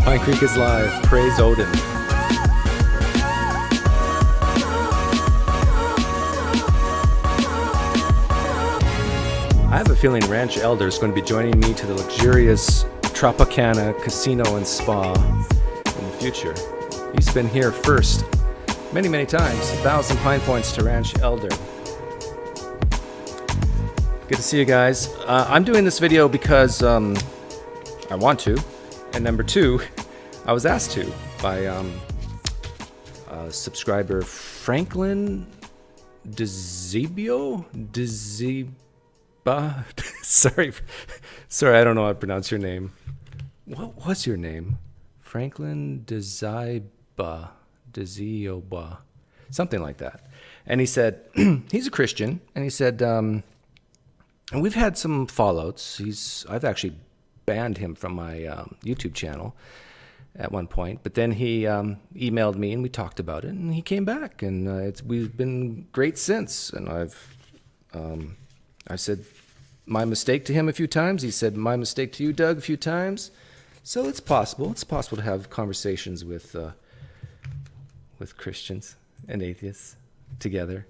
PineCreek is live. Praise Odin. I have a feeling Ranch Elder is going to be joining me to the luxurious Tropicana Casino and Spa in the future. He's been here first many, many times. 1,000 Pine Points to Ranch Elder. Good to see you guys. I'm doing this video because I want to. And number two, I was asked to by subscriber Franklin Dezibio. Sorry, I don't know how to pronounce your name. What was your name? Franklin Dezioba, something like that. And he said he's a Christian, and he said, and we've had some fallouts. I've actually banned him from my YouTube channel at one point, but then he emailed me and we talked about it, and he came back, and we've been great since. And I said my mistake to him a few times. He said my mistake to you, Doug, a few times. So it's possible. It's possible to have conversations with Christians and atheists together.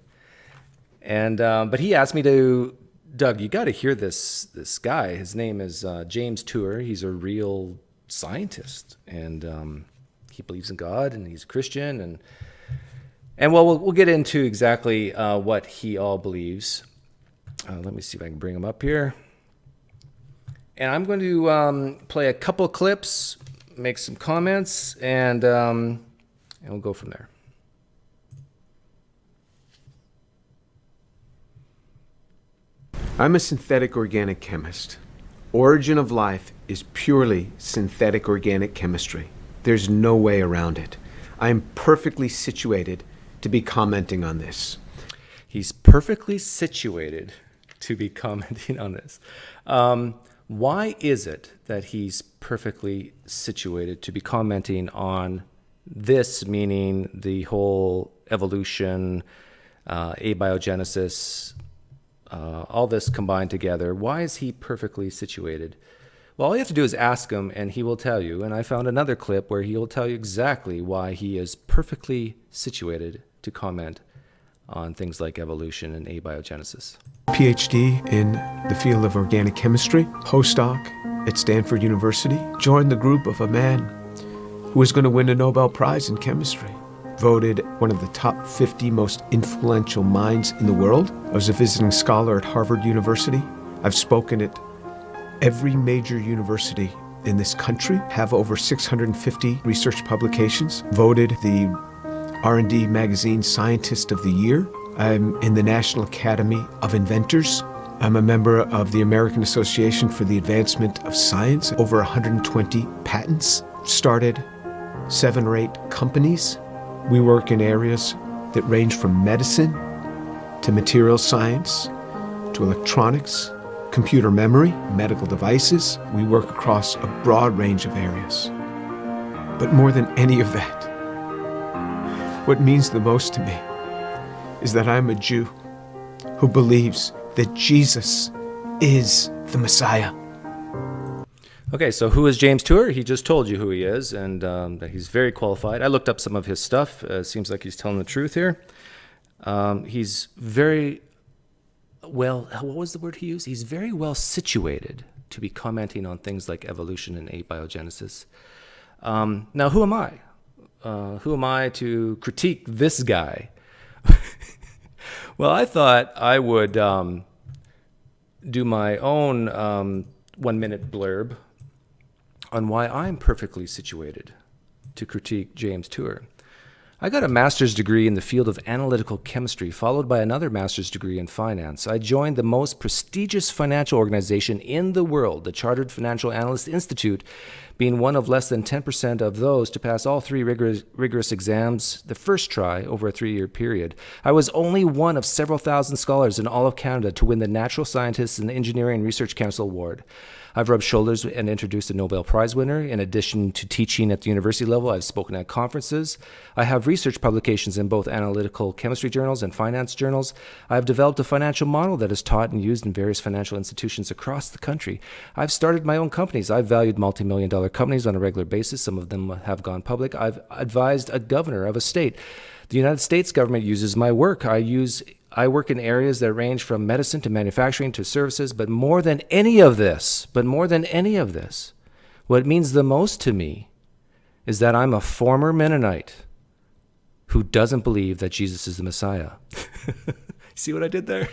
And but he asked me to, Doug, you got to hear this guy. His name is James Tour. He's a real scientist, and he believes in God, and he's a Christian, and well, we'll get into exactly what he all believes. Let me see if I can bring him up here. And I'm going to play a couple clips, make some comments, and we'll go from there. I'm a synthetic organic chemist. Origin of life is purely synthetic organic chemistry. There's no way around it. I am perfectly situated to be commenting on this. He's perfectly situated to be commenting on this. Why is it that he's perfectly situated to be commenting on this, meaning the whole evolution, abiogenesis, all this combined together? Why is he perfectly situated? Well, all you have to do is ask him, and he will tell you. And I found another clip where he will tell you exactly why he is perfectly situated to comment on things like evolution and abiogenesis. PhD in the field of organic chemistry, postdoc at Stanford University, joined the group of a man who was going to win a Nobel Prize in chemistry. Voted one of the top 50 most influential minds in the world. I was a visiting scholar at Harvard University. I've spoken at every major university in this country, have over 650 research publications, voted the R&D magazine Scientist of the Year. I'm in the National Academy of Inventors. I'm a member of the American Association for the Advancement of Science, over 120 patents. Started 7 or 8 companies. We work in areas that range from medicine to material science to electronics, computer memory, medical devices. We work across a broad range of areas. But more than any of that, what means the most to me is that I'm a Jew who believes that Jesus is the Messiah. Okay, so who is James Tour? He just told you who he is, and that he's very qualified. I looked up some of his stuff. Seems like he's telling the truth here. He's very well, what was the word he used? He's very well situated to be commenting on things like evolution and abiogenesis. Now, who am I? Who am I to critique this guy? Well, I thought I would do my own 1-minute blurb on why I'm perfectly situated to critique James Tour. I got a master's degree in the field of analytical chemistry, followed by another master's degree in finance. I joined the most prestigious financial organization in the world, the Chartered Financial Analyst Institute, being one of less than 10% of those to pass all 3 rigorous exams the first try over a 3-year period. I was only one of several thousand scholars in all of Canada to win the Natural Scientists and Engineering Research Council Award. I've rubbed shoulders and introduced a Nobel Prize winner. In addition to teaching at the university level, I've spoken at conferences. I have research publications in both analytical chemistry journals and finance journals. I've developed a financial model that is taught and used in various financial institutions across the country. I've started my own companies. I've valued multi-million-dollar companies on a regular basis. Some of them have gone public. I've advised a governor of a state. The United States government uses my work. I work in areas that range from medicine to manufacturing to services, but more than any of this, what means the most to me is that I'm a former Mennonite who doesn't believe that Jesus is the Messiah. See what I did there?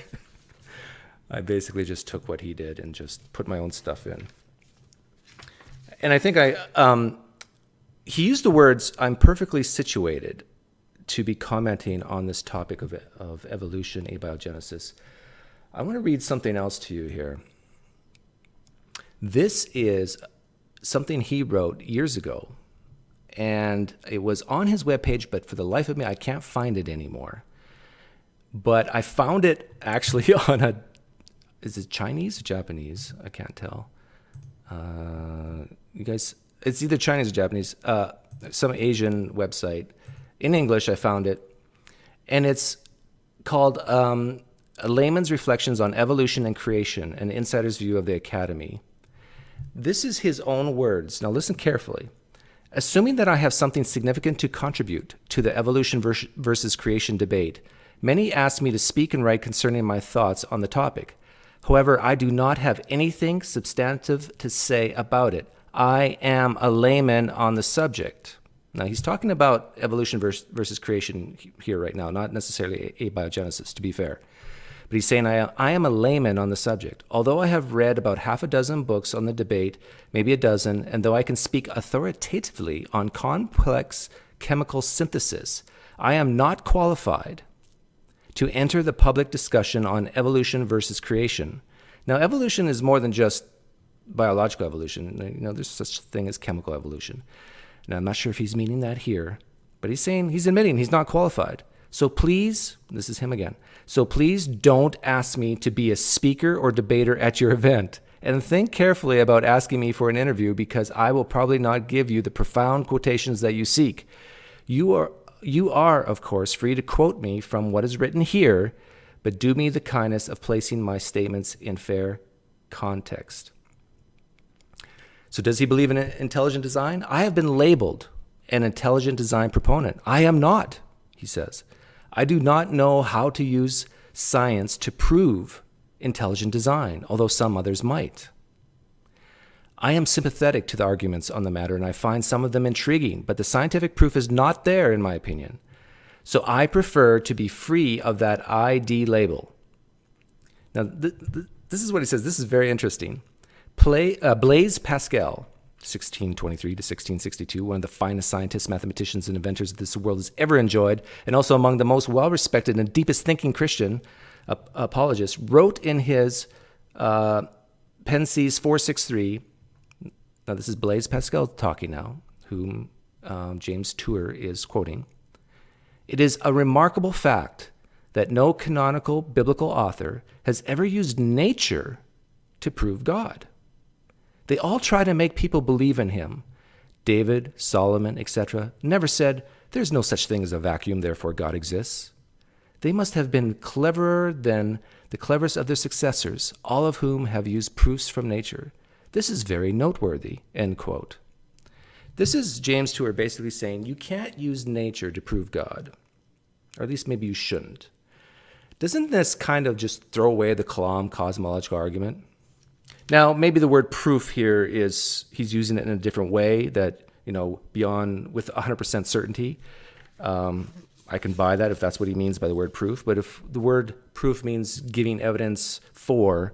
I basically just took what he did and just put my own stuff in. And I think he used the words, "I'm perfectly situated," to be commenting on this topic of evolution, abiogenesis. I want to read something else to you here. This is something he wrote years ago, and it was on his webpage, but for the life of me, I can't find it anymore. But I found it actually on is it Chinese or Japanese? I can't tell. You guys, it's either Chinese or Japanese, some Asian website. In English, I found it, and it's called A Layman's Reflections on Evolution and Creation, an Insider's View of the Academy. This is his own words. Now listen carefully. Assuming that I have something significant to contribute to the evolution versus creation debate, many ask me to speak and write concerning my thoughts on the topic. However, I do not have anything substantive to say about it. I am a layman on the subject. Now, he's talking about evolution versus creation here right now, not necessarily abiogenesis, to be fair. But he's saying, I am a layman on the subject. Although I have read about half a dozen books on the debate, maybe a dozen, and though I can speak authoritatively on complex chemical synthesis, I am not qualified to enter the public discussion on evolution versus creation. Now, evolution is more than just biological evolution. There's such a thing as chemical evolution. Now, I'm not sure if he's meaning that here, but he's admitting he's not qualified. So please, this is him again. So please don't ask me to be a speaker or debater at your event. And think carefully about asking me for an interview, because I will probably not give you the profound quotations that you seek. You are, of course, free to quote me from what is written here, but do me the kindness of placing my statements in fair context. So does he believe in intelligent design? I have been labeled an intelligent design proponent. I am not, he says. I do not know how to use science to prove intelligent design, although some others might. I am sympathetic to the arguments on the matter, and I find some of them intriguing, but the scientific proof is not there, in my opinion. So I prefer to be free of that ID label. Now, this is what he says. This is very interesting. Blaise Pascal, 1623 to 1662, one of the finest scientists, mathematicians, and inventors this world has ever enjoyed, and also among the most well-respected and deepest thinking Christian apologists, wrote in his Pensées 463, now this is Blaise Pascal talking now, whom James Tour is quoting, "It is a remarkable fact that no canonical biblical author has ever used nature to prove God. They all try to make people believe in him. David, Solomon, etc. never said, 'There's no such thing as a vacuum, therefore God exists.' They must have been cleverer than the cleverest of their successors, all of whom have used proofs from nature. This is very noteworthy," end quote. This is James Tour basically saying you can't use nature to prove God, or at least maybe you shouldn't. Doesn't this kind of just throw away the Kalam cosmological argument? Now, maybe the word proof here is he's using it in a different way that, beyond with 100% certainty. I can buy that if that's what he means by the word proof. But if the word proof means giving evidence for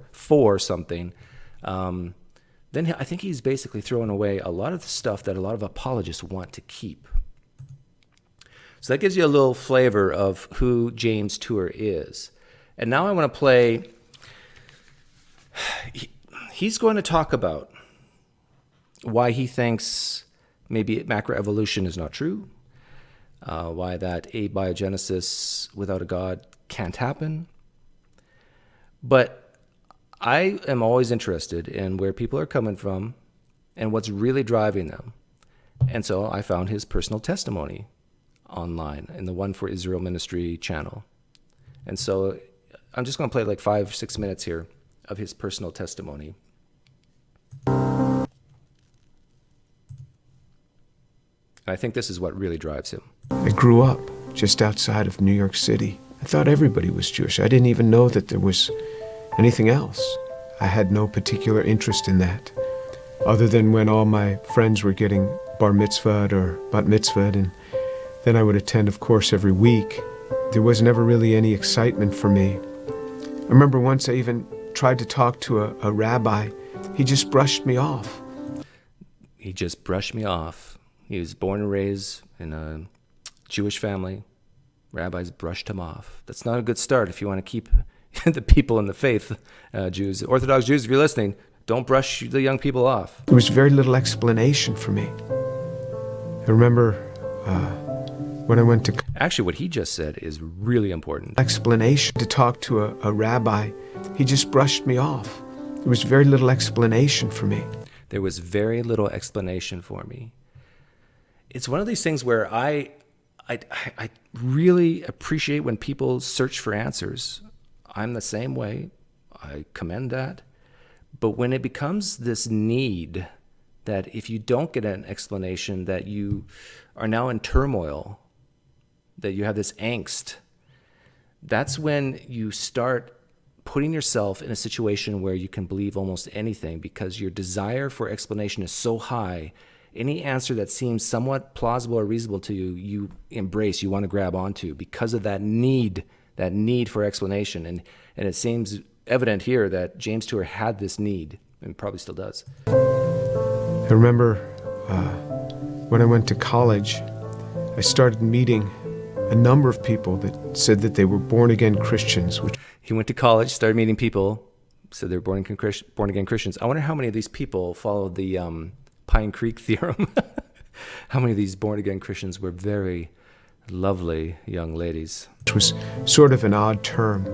something, then I think he's basically throwing away a lot of the stuff that a lot of apologists want to keep. So that gives you a little flavor of who James Tour is. And now I want to play... He's going to talk about why he thinks maybe macroevolution is not true, why that abiogenesis without a God can't happen. But I am always interested in where people are coming from and what's really driving them. And so I found his personal testimony online in the One for Israel Ministry channel. And so I'm just going to play like 5-6 minutes here of his personal testimony. I think this is what really drives him. I grew up just outside of New York City. I thought everybody was Jewish. I didn't even know that there was anything else. I had no particular interest in that, other than when all my friends were getting bar mitzvahed or bat mitzvahed, and then I would attend, of course, every week. There was never really any excitement for me. I remember once I even tried to talk to a rabbi. He just brushed me off. He just brushed me off. He was born and raised in a Jewish family. Rabbis brushed him off. That's not a good start if you want to keep the people in the faith, Jews. Orthodox Jews, if you're listening, don't brush the young people off. There was very little explanation for me. I remember when I went to... Actually, what he just said is really important. Explanation to talk to a rabbi. He just brushed me off. There was very little explanation for me. There was very little explanation for me. It's one of these things where I really appreciate when people search for answers. I'm the same way. I commend that. But when it becomes this need that if you don't get an explanation, that you are now in turmoil, that you have this angst, that's when you start putting yourself in a situation where you can believe almost anything because your desire for explanation is so high. Any answer that seems somewhat plausible or reasonable to you, you embrace, you want to grab onto because of that need for explanation. And it seems evident here that James Tour had this need, and probably still does. I remember when I went to college, I started meeting a number of people that said that they were born-again Christians. He went to college, started meeting people, said they were born-again Christians. I wonder how many of these people followed the PineCreek theorem. How many of these born-again Christians were very lovely young ladies? Which was sort of an odd term.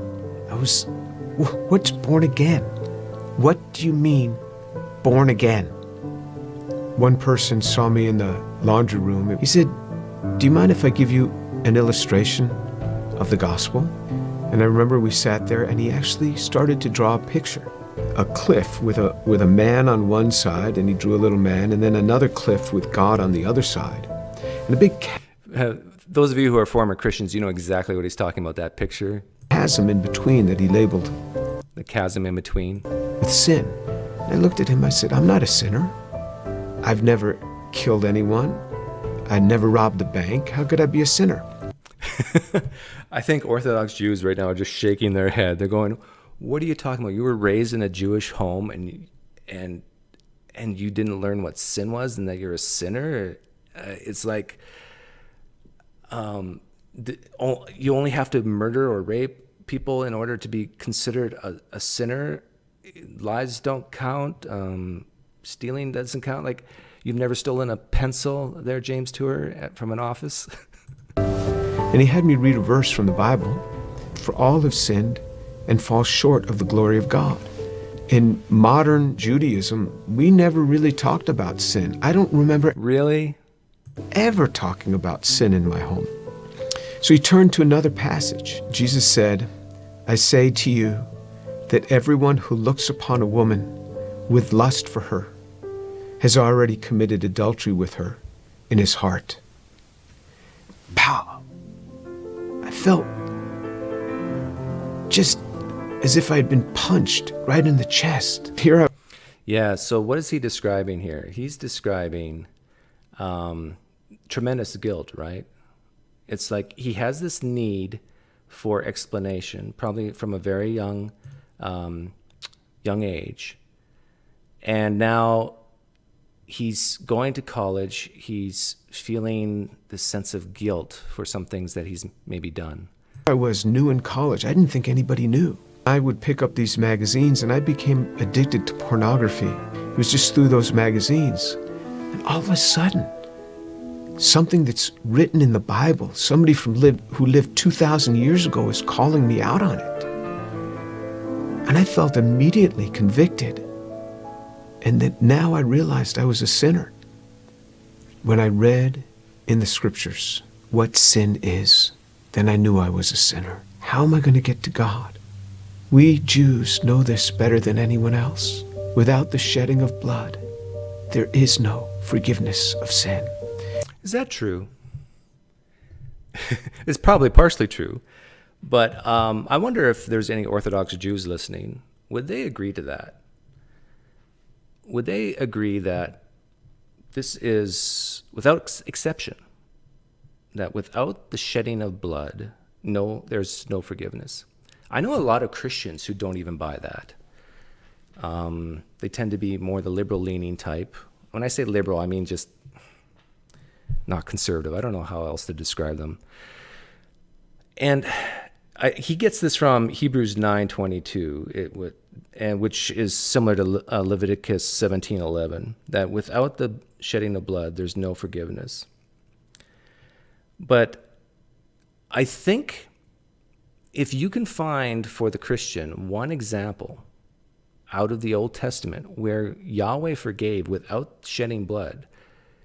What's born again? What do you mean, born again? One person saw me in the laundry room. He said, "Do you mind if I give you an illustration of the gospel?" And I remember we sat there and he actually started to draw a picture. A cliff with a man on one side, and he drew a little man, and then another cliff with God on the other side. And a big those of you who are former Christians, you know exactly what he's talking about, that picture. Chasm in between that he labeled the chasm in between with sin. And I looked at him, I said, "I'm not a sinner. I've never killed anyone. I never robbed a bank. How could I be a sinner?" I think Orthodox Jews right now are just shaking their head. They're going, "What are you talking about? You were raised in a Jewish home and you didn't learn what sin was and that you're a sinner?" It's like you only have to murder or rape people in order to be considered a sinner. Lies don't count. Stealing doesn't count. Like, you've never stolen a pencil there, James Tour, from an office? And he had me read a verse from the Bible. "For all have sinned and fall short of the glory of God." In modern Judaism, we never really talked about sin. I don't remember really ever talking about sin in my home. So he turned to another passage. Jesus said, "I say to you that everyone who looks upon a woman with lust for her has already committed adultery with her in his heart." Pow! I felt just as if I had been punched right in the chest. Yeah, so what is he describing here? He's describing tremendous guilt, right? It's like he has this need for explanation, probably from a very young age. And now he's going to college. He's feeling this sense of guilt for some things that he's maybe done. I was new in college. I didn't think anybody knew. I would pick up these magazines and I became addicted to pornography. It was just through those magazines. And all of a sudden, something that's written in the Bible, somebody who lived 2,000 years ago is calling me out on it. And I felt immediately convicted. And that now I realized I was a sinner. When I read in the scriptures what sin is, then I knew I was a sinner. How am I going to get to God? We Jews know this better than anyone else. Without the shedding of blood, there is no forgiveness of sin. Is that true? It's probably partially true. But I wonder if there's any Orthodox Jews listening. Would they agree to that? Would they agree that this is, without exception, that without the shedding of blood, there's no forgiveness? I know a lot of Christians who don't even buy that. They tend to be more the liberal-leaning type. When I say liberal, I mean just not conservative. I don't know how else to describe them. And he gets this from Hebrews 9:22, which is similar to Leviticus 17:11, that without the shedding of blood, there's no forgiveness. But I think if you can find for the Christian one example out of the Old Testament where Yahweh forgave without shedding blood,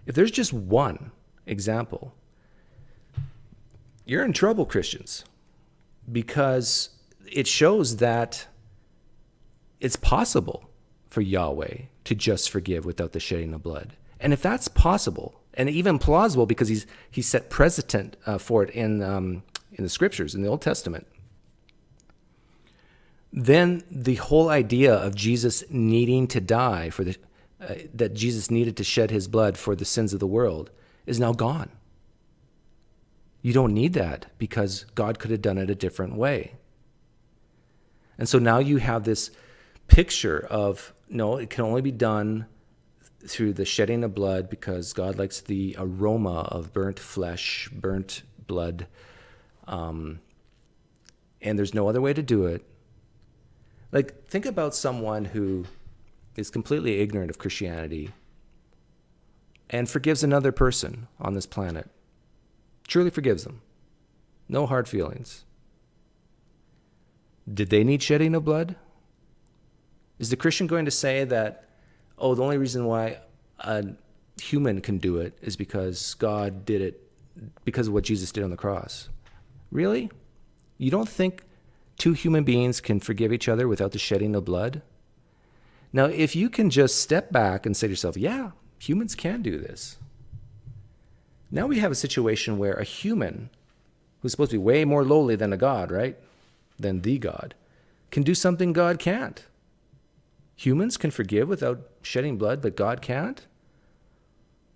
if there's just one example, you're in trouble, Christians, because it shows that it's possible for Yahweh to just forgive without the shedding of blood. And if that's possible, and even plausible because he set precedent for it in the scriptures, in the Old Testament, then the whole idea of Jesus needing to die that Jesus needed to shed his blood for the sins of the world is now gone. You don't need that because God could have done it a different way. And so now you have this picture of, no, it can only be done through the shedding of blood because God likes the aroma of burnt flesh, burnt blood, and there's no other way to do it. Like, think about someone who is completely ignorant of Christianity and forgives another person on this planet. Truly forgives them. No hard feelings. Did they need shedding of blood? Is the Christian going to say that, the only reason why a human can do it is because God did it because of what Jesus did on the cross? Really? You don't think two human beings can forgive each other without the shedding of blood? Now, if you can just step back and say to yourself, yeah, humans can do this. Now we have a situation where a human, who's supposed to be way more lowly than a God, right? Than the God, can do something God can't. Humans can forgive without shedding blood, but God can't?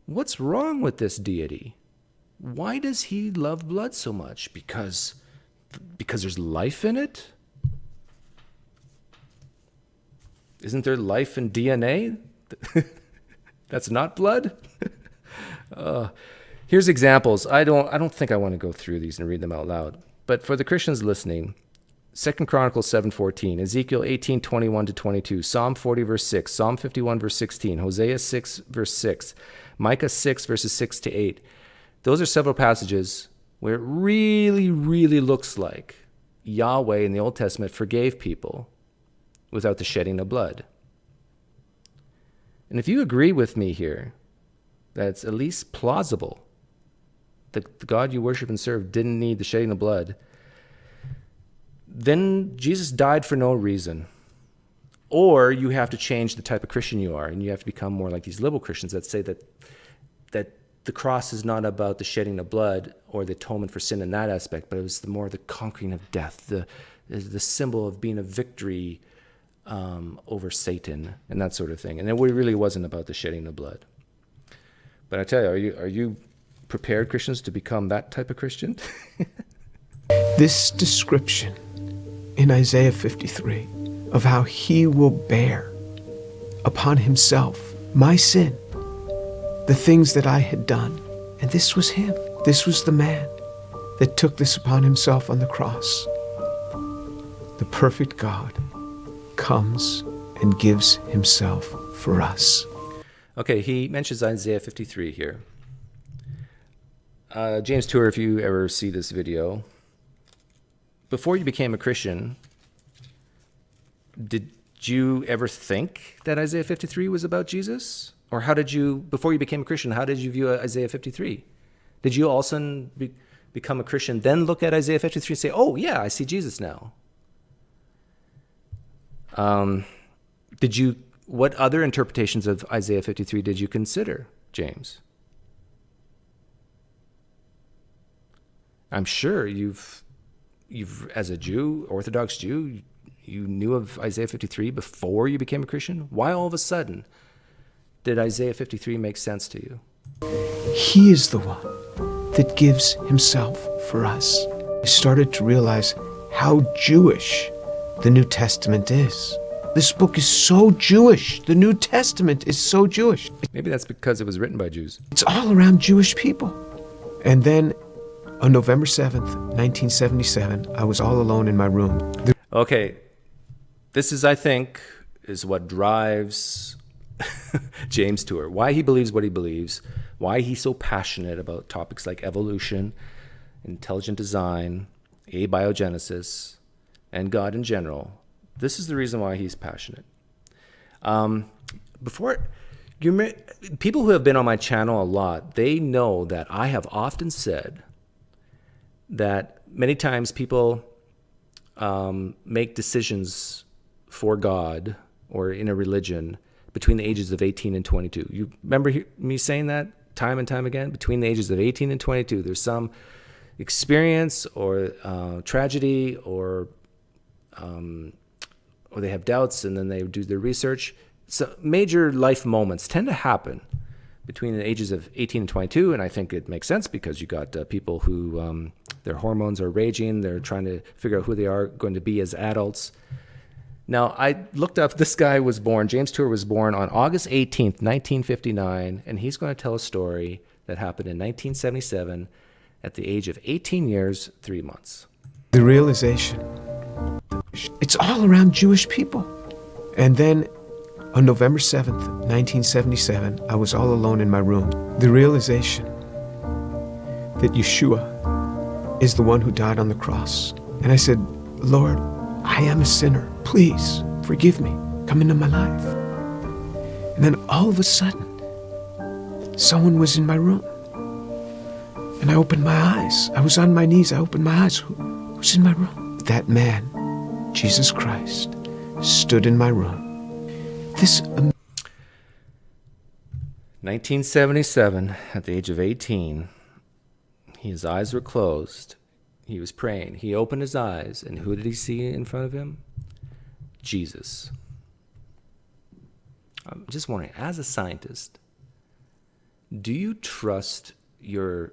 What's wrong with this deity? Why does he love blood so much? Because there's life in it? Isn't there life in DNA? That's not blood? Here's examples. I don't think I want to go through these and read them out loud. But for the Christians listening, 2 Chronicles 7:14, Ezekiel 18:21-22, Psalm 40 verse 6, Psalm 51 verse 16, Hosea 6 verse 6, Micah 6 verses 6-8. Those are several passages where it really, really looks like Yahweh in the Old Testament forgave people without the shedding of blood. And if you agree with me here, that it's at least plausible that the God you worship and serve didn't need the shedding of blood, then Jesus died for no reason. Or you have to change the type of Christian you are, and you have to become more like these liberal Christians that say that the cross is not about the shedding of blood or the atonement for sin in that aspect, but it was more the conquering of death, the symbol of being a victory over Satan and that sort of thing. And it really wasn't about the shedding of blood. But I tell you, are you prepared, Christians, to become that type of Christian? This description in Isaiah 53 of how he will bear upon himself my sin, the things that I had done. And this was him. This was the man that took this upon himself on the cross. The perfect God comes and gives himself for us. Okay, he mentions Isaiah 53 here. James Tour, if you ever see this video, before you became a Christian, did you ever think that Isaiah 53 was about Jesus? Or before you became a Christian, how did you view Isaiah 53? Did you all of a sudden become a Christian, then look at Isaiah 53 and say, oh, yeah, I see Jesus now? What other interpretations of Isaiah 53 did you consider, James? I'm sure you've as a Jew, Orthodox Jew, you knew of Isaiah 53 before you became a Christian. Why all of a sudden did Isaiah 53 make sense to you? He is the one that gives himself for us. I started to realize how Jewish the New Testament is. This book is so Jewish. The New Testament is so Jewish. Maybe that's because it was written by Jews. It's all around Jewish people. And then on November 7th, 1977, I was all alone in my room. Okay, this is, I think, is what drives James Tour. Why he believes what he believes, why he's so passionate about topics like evolution, intelligent design, abiogenesis, and God in general. This is the reason why he's passionate. People who have been on my channel a lot, they know that I have often said that many times people make decisions for God or in a religion between the ages of 18 and 22. You remember me saying that time and time again? Between the ages of 18 and 22, there's some experience or tragedy or they have doubts, and then they do their research. So major life moments tend to happen between the ages of 18 and 22, and I think it makes sense because you got people who their hormones are raging. They're trying to figure out who they are going to be as adults. Now, I looked up, this guy was born, James Tour was born on August 18th, 1959, and he's going to tell a story that happened in 1977 at the age of 18 years, 3 months. The realization, it's all around Jewish people. And then on November 7th, 1977, I was all alone in my room. The realization that Yeshua is the one who died on the cross. And I said, Lord, I am a sinner. Please forgive me. Come into my life. And then all of a sudden, someone was in my room. And I opened my eyes. I was on my knees. I opened my eyes. Who's in my room? That man, Jesus Christ, stood in my room. 1977, at the age of 18, his eyes were closed. He was praying. He opened his eyes, and who did he see in front of him? Jesus. I'm just wondering, as a scientist, do you trust your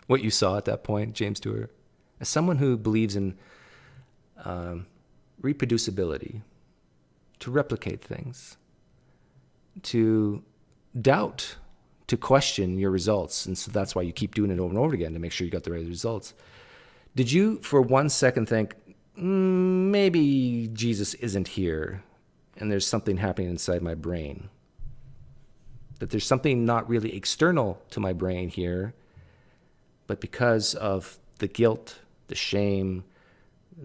what you saw at that point, James Tour? As someone who believes in reproducibility, to replicate things, to doubt, to question your results. And so that's why you keep doing it over and over again to make sure you got the right results. Did you for 1 second think, maybe Jesus isn't here and there's something happening inside my brain? That there's something not really external to my brain here, but because of the guilt, the shame,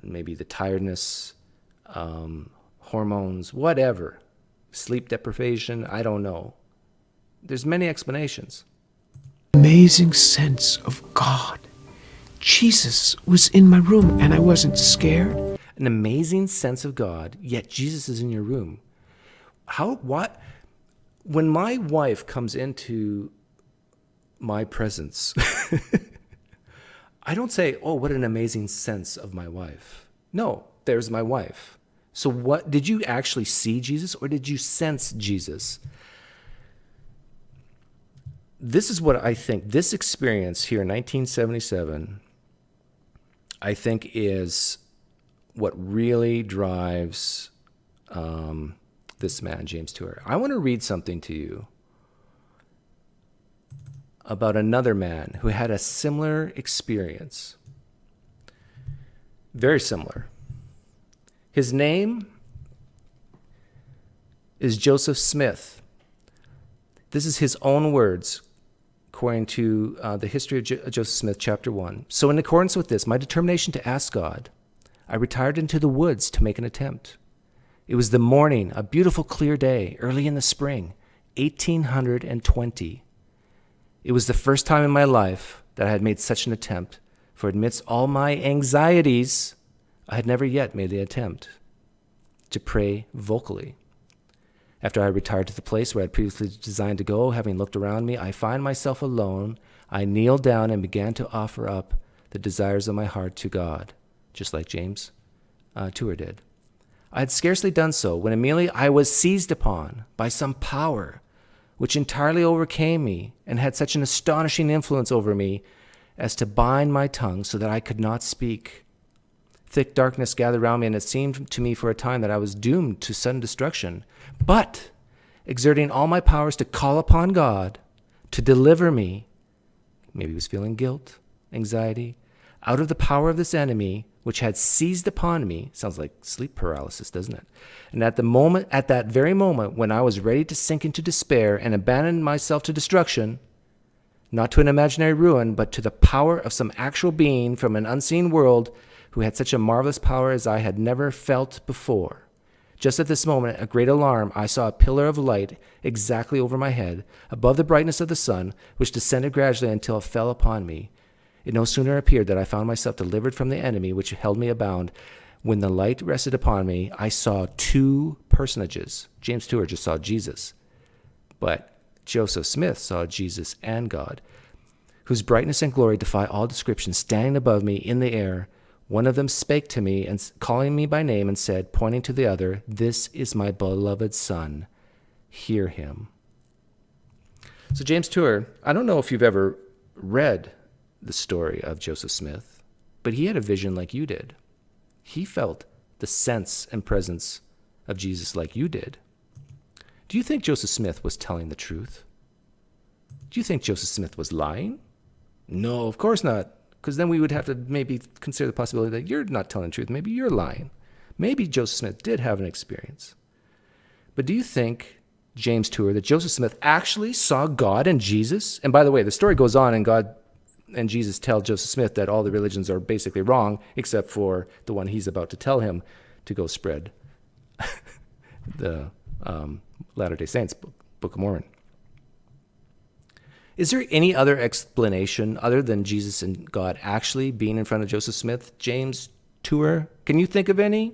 maybe the tiredness, hormones, whatever, sleep deprivation, I don't know. There's many explanations. Amazing sense of God. Jesus was in my room and I wasn't scared. An amazing sense of God, yet Jesus is in your room. What? When my wife comes into my presence, I don't say, oh, what an amazing sense of my wife. No, there's my wife. So what, did you actually see Jesus or did you sense Jesus? This is what I think, this experience here in 1977, I think is what really drives this man, James Tour. I want to read something to you about another man who had a similar experience. Very similar. His name is Joseph Smith. This is his own words, according to the history of Joseph Smith, chapter 1. So in accordance with this, my determination to ask God, I retired into the woods to make an attempt. It was the morning, a beautiful clear day, early in the spring. 1820. It was the first time in my life that I had made such an attempt, for amidst all my anxieties, I had never yet made the attempt to pray vocally. After I retired to the place where I had previously designed to go, having looked around me, I find myself alone. I kneeled down and began to offer up the desires of my heart to God, just like James Tour did. I had scarcely done so when immediately I was seized upon by some power which entirely overcame me and had such an astonishing influence over me as to bind my tongue so that I could not speak. Thick darkness gathered around me, and it seemed to me for a time that I was doomed to sudden destruction. But, exerting all my powers to call upon God to deliver me, maybe he was feeling guilt, anxiety, out of the power of this enemy which had seized upon me. Sounds like sleep paralysis, doesn't it? And at that very moment when I was ready to sink into despair and abandon myself to destruction, not to an imaginary ruin, but to the power of some actual being from an unseen world who had such a marvelous power as I had never felt before. Just at this moment, a great alarm, I saw a pillar of light exactly over my head, above the brightness of the sun, which descended gradually until it fell upon me. It no sooner appeared that I found myself delivered from the enemy which held me bound. When the light rested upon me, I saw two personages. James Tour just saw Jesus, but Joseph Smith saw Jesus and God, whose brightness and glory defy all description, standing above me in the air. One of them spake to me, and calling me by name, and said, pointing to the other, "This is my beloved Son. Hear him." So James Tour, I don't know if you've ever read the story of Joseph Smith, but he had a vision like you did. He felt the sense and presence of Jesus like you did. Do you think Joseph Smith was telling the truth? Do you think Joseph Smith was lying? No, of course not, because then we would have to maybe consider the possibility that you're not telling the truth. Maybe you're lying. Maybe Joseph Smith did have an experience. But do you think, James Tour, that Joseph Smith actually saw God and Jesus? And by the way, the story goes on, and God and Jesus tell Joseph Smith that all the religions are basically wrong, except for the one he's about to tell him to go spread, the Latter-day Saints, Book of Mormon. Is there any other explanation other than Jesus and God actually being in front of Joseph Smith? James Tour, can you think of any?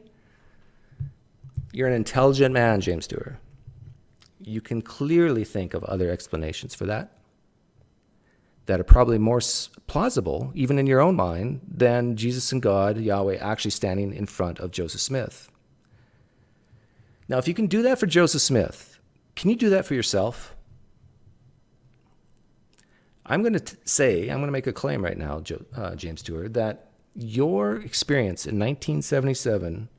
You're an intelligent man, James Tour. You can clearly think of other explanations for that are probably more plausible, even in your own mind, than Jesus and God, Yahweh, actually standing in front of Joseph Smith. Now, if you can do that for Joseph Smith, can you do that for yourself? I'm going to make a claim right now, James Tour, that your experience in 1977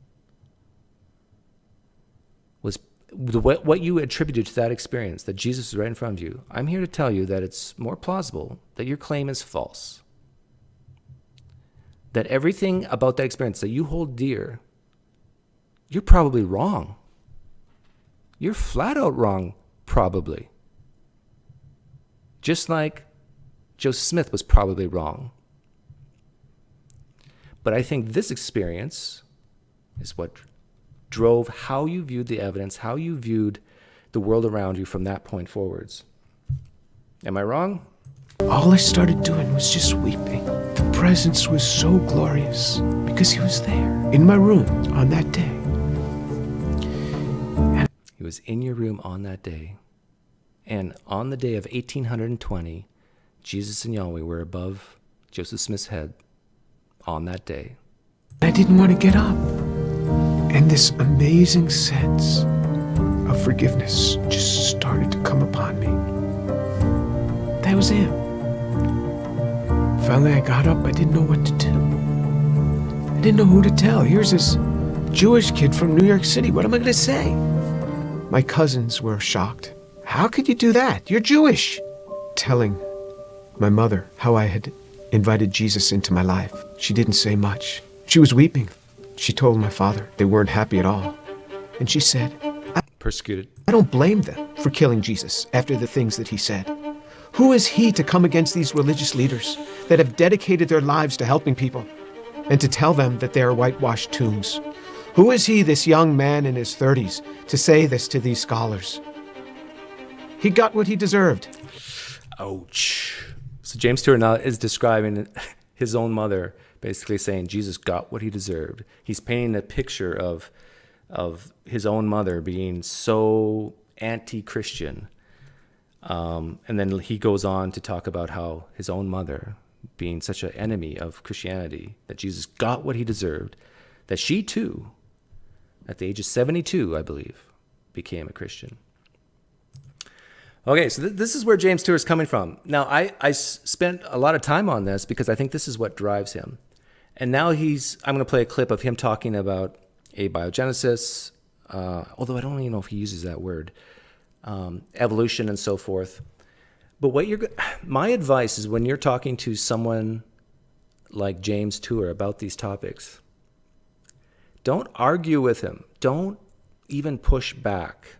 was what you attributed to that experience, that Jesus was right in front of you. I'm here to tell you that it's more plausible that your claim is false. That everything about that experience that you hold dear, you're probably wrong. You're flat out wrong, probably. Just like Joseph Smith was probably wrong. But I think this experience is what drove how you viewed the evidence, how you viewed the world around you from that point forwards. Am I wrong? All I started doing was just weeping. The presence was so glorious because he was there in my room on that day. He was in your room on that day. And on the day of 1820, Jesus and Yahweh were above Joseph Smith's head on that day. I didn't want to get up. And this amazing sense of forgiveness just started to come upon me. That was him. Finally, I got up. I didn't know what to do. I didn't know who to tell. Here's this Jewish kid from New York City. What am I going to say? My cousins were shocked. How could you do that? You're Jewish. Telling my mother how I had invited Jesus into my life. She didn't say much. She was weeping. She told my father they weren't happy at all. And she said, Persecuted. I don't blame them for killing Jesus after the things that he said. Who is he to come against these religious leaders that have dedicated their lives to helping people and to tell them that they are whitewashed tombs? Who is he, this young man in his 30s, to say this to these scholars? He got what he deserved. Ouch. So James Stewart now is describing his own mother, basically saying Jesus got what he deserved. He's painting a picture of his own mother being so anti-Christian. And then he goes on to talk about how his own mother, being such an enemy of Christianity, that Jesus got what he deserved, that she too, at the age of 72, I believe, became a Christian. Okay, so this is where James Stewart is coming from. Now, I spent a lot of time on this because I think this is what drives him. And now I'm going to play a clip of him talking about abiogenesis, although I don't even know if he uses that word, evolution and so forth. But my advice is when you're talking to someone like James Stewart about these topics, don't argue with him. Don't even push back.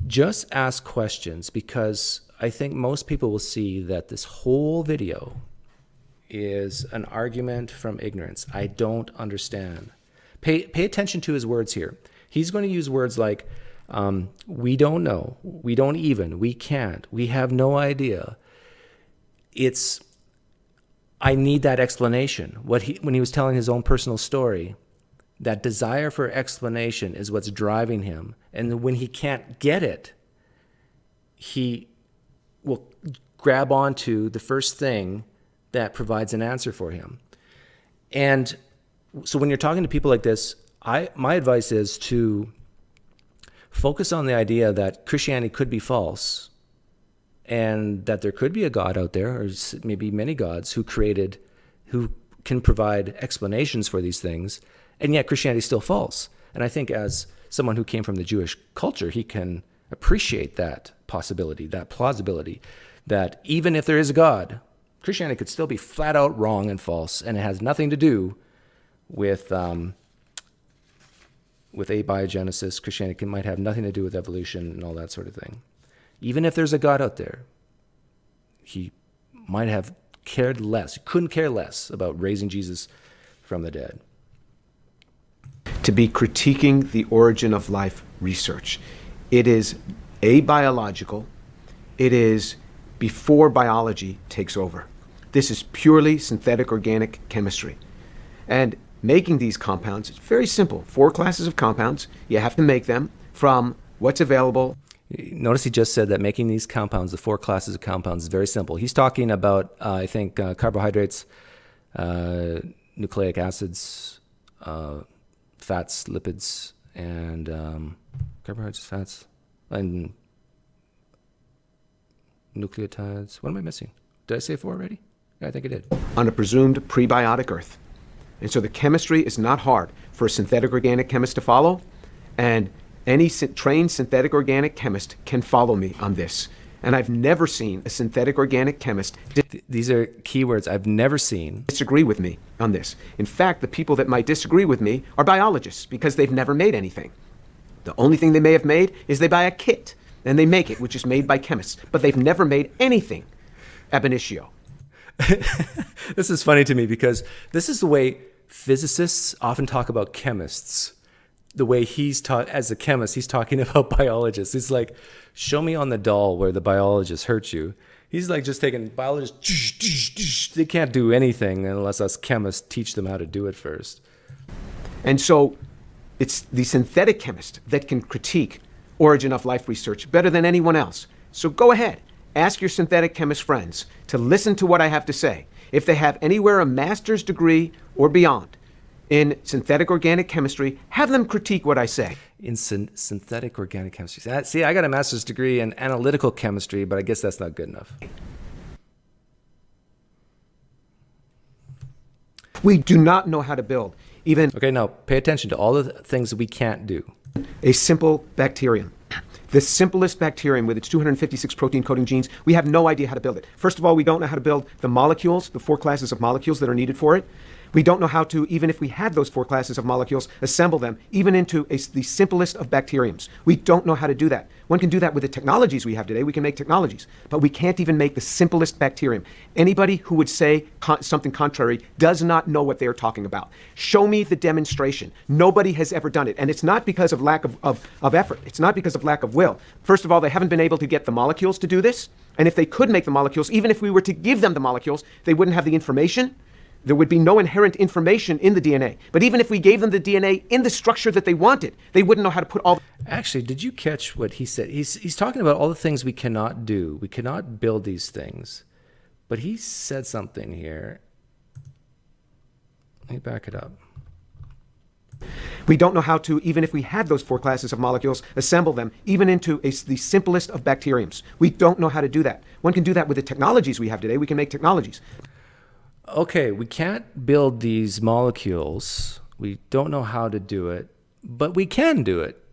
Just ask questions, because I think most people will see that this whole video is an argument from ignorance. I don't understand. Pay attention to his words here. He's going to use words like, we don't know, we don't even, we can't, we have no idea. I need that explanation. When he was telling his own personal story, that desire for explanation is what's driving him. And when he can't get it, he will grab onto the first thing that provides an answer for him. And so when you're talking to people like this, my advice is to focus on the idea that Christianity could be false and that there could be a God out there, or maybe many gods, who can provide explanations for these things, and yet Christianity is still false. And I think as someone who came from the Jewish culture, he can appreciate that possibility, that plausibility, that even if there is a God, Christianity could still be flat out wrong and false, and it has nothing to do with abiogenesis. Christianity might have nothing to do with evolution and all that sort of thing. Even if there's a God out there, he might have cared less, couldn't care less about raising Jesus from the dead. To be critiquing the origin of life research. It is abiological. It is before biology takes over. This is purely synthetic organic chemistry. And making these compounds is very simple. 4 classes of compounds. You have to make them from what's available. Notice he just said that making these compounds, the 4 classes of compounds, is very simple. He's talking about, I think, carbohydrates, nucleic acids, fats, lipids, and carbohydrates, fats, and nucleotides. What am I missing? Did I say 4 already? Yeah, I think I did. On a presumed prebiotic Earth. And so the chemistry is not hard for a synthetic organic chemist to follow, and any trained synthetic organic chemist can follow me on this. And I've never seen a synthetic organic chemist These are keywords I've never seen. Disagree with me on this. In fact, the people that might disagree with me are biologists, because they've never made anything. The only thing they may have made is they buy a kit and they make it, which is made by chemists, but they've never made anything ab initio. This is funny to me because this is the way physicists often talk about chemists. The way he's taught as a chemist, he's talking about biologists. He's like, show me on the doll where the biologist hurt you. He's like just taking biologists, they can't do anything unless us chemists teach them how to do it first. And so it's the synthetic chemist that can critique origin of life research better than anyone else. So go ahead, ask your synthetic chemist friends to listen to what I have to say. If they have anywhere a master's degree or beyond in synthetic organic chemistry, have them critique what I say. In synthetic organic chemistry. See, I got a master's degree in analytical chemistry, but I guess that's not good enough. We do not know how to build even... Okay, now pay attention to all the things that we can't do. A simple bacterium. The simplest bacterium with its 256 protein coding genes, we have no idea how to build it. First of all, we don't know how to build the molecules, the 4 classes of molecules that are needed for it. We don't know how to, even if we had those 4 classes of molecules, assemble them, even into the simplest of bacteriums. We don't know how to do that. One can do that with the technologies we have today. We can make technologies, but we can't even make the simplest bacterium. Anybody who would say something contrary does not know what they're talking about. Show me the demonstration. Nobody has ever done it, and it's not because of lack of effort. It's not because of lack of will. First of all, they haven't been able to get the molecules to do this, and if they could make the molecules, even if we were to give them the molecules, they wouldn't have the information. There would be no inherent information in the DNA. But even if we gave them the DNA in the structure that they wanted, they wouldn't know how to put all... Actually, did you catch what he said? He's talking about all the things we cannot do. We cannot build these things. But he said something here. Let me back it up. We don't know how to, even if we had those 4 classes of molecules, assemble them, even into the simplest of bacteriums. We don't know how to do that. One can do that with the technologies we have today. We can make technologies. Okay, we can't build these molecules. We don't know how to do it, but we can do it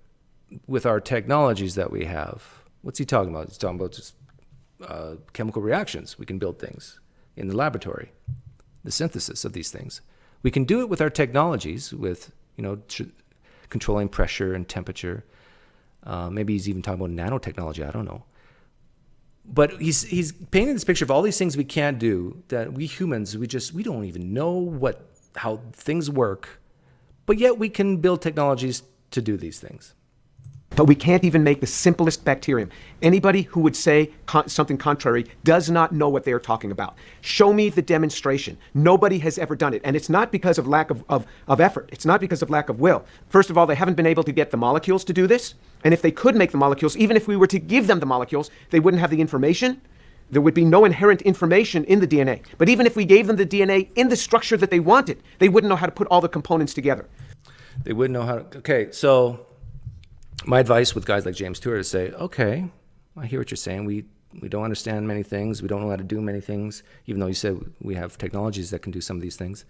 with our technologies that we have. What's he talking about? He's talking about just chemical reactions. We can build things in the laboratory, the synthesis of these things. We can do it with our technologies, with controlling pressure and temperature. Maybe he's even talking about nanotechnology. I don't know. But he's painting this picture of all these things we can't do, that we humans, we don't even know how things work, but yet we can build technologies to do these things. But we can't even make the simplest bacterium. Anybody who would say something contrary does not know what they're talking about. Show me the demonstration. Nobody has ever done it. And it's not because of lack of effort. It's not because of lack of will. First of all, they haven't been able to get the molecules to do this. And if they could make the molecules, even if we were to give them the molecules, they wouldn't have the information. There would be no inherent information in the DNA. But even if we gave them the DNA in the structure that they wanted, they wouldn't know how to put all the components together. They wouldn't know how to... Okay, so my advice with guys like James Tour is say, okay, I hear what you're saying. We don't understand many things. We don't know how to do many things, even though you said we have technologies that can do some of these things.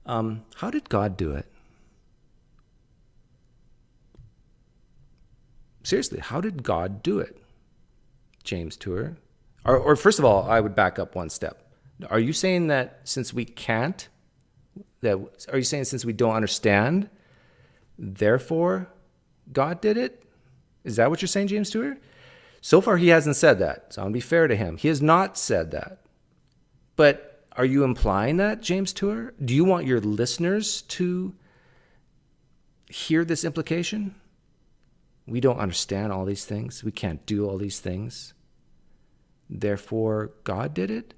How did God do it? Seriously, how did God do it? James Tour. Or first of all, I would back up one step. Are you saying that since we can't, are you saying since we don't understand, therefore God did it? Is that what you're saying, James Tour? So far, he hasn't said that. So I'm going to be fair to him. He has not said that. But are you implying that, James Tour? Do you want your listeners to hear this implication? We don't understand all these things. We can't do all these things. Therefore, God did it?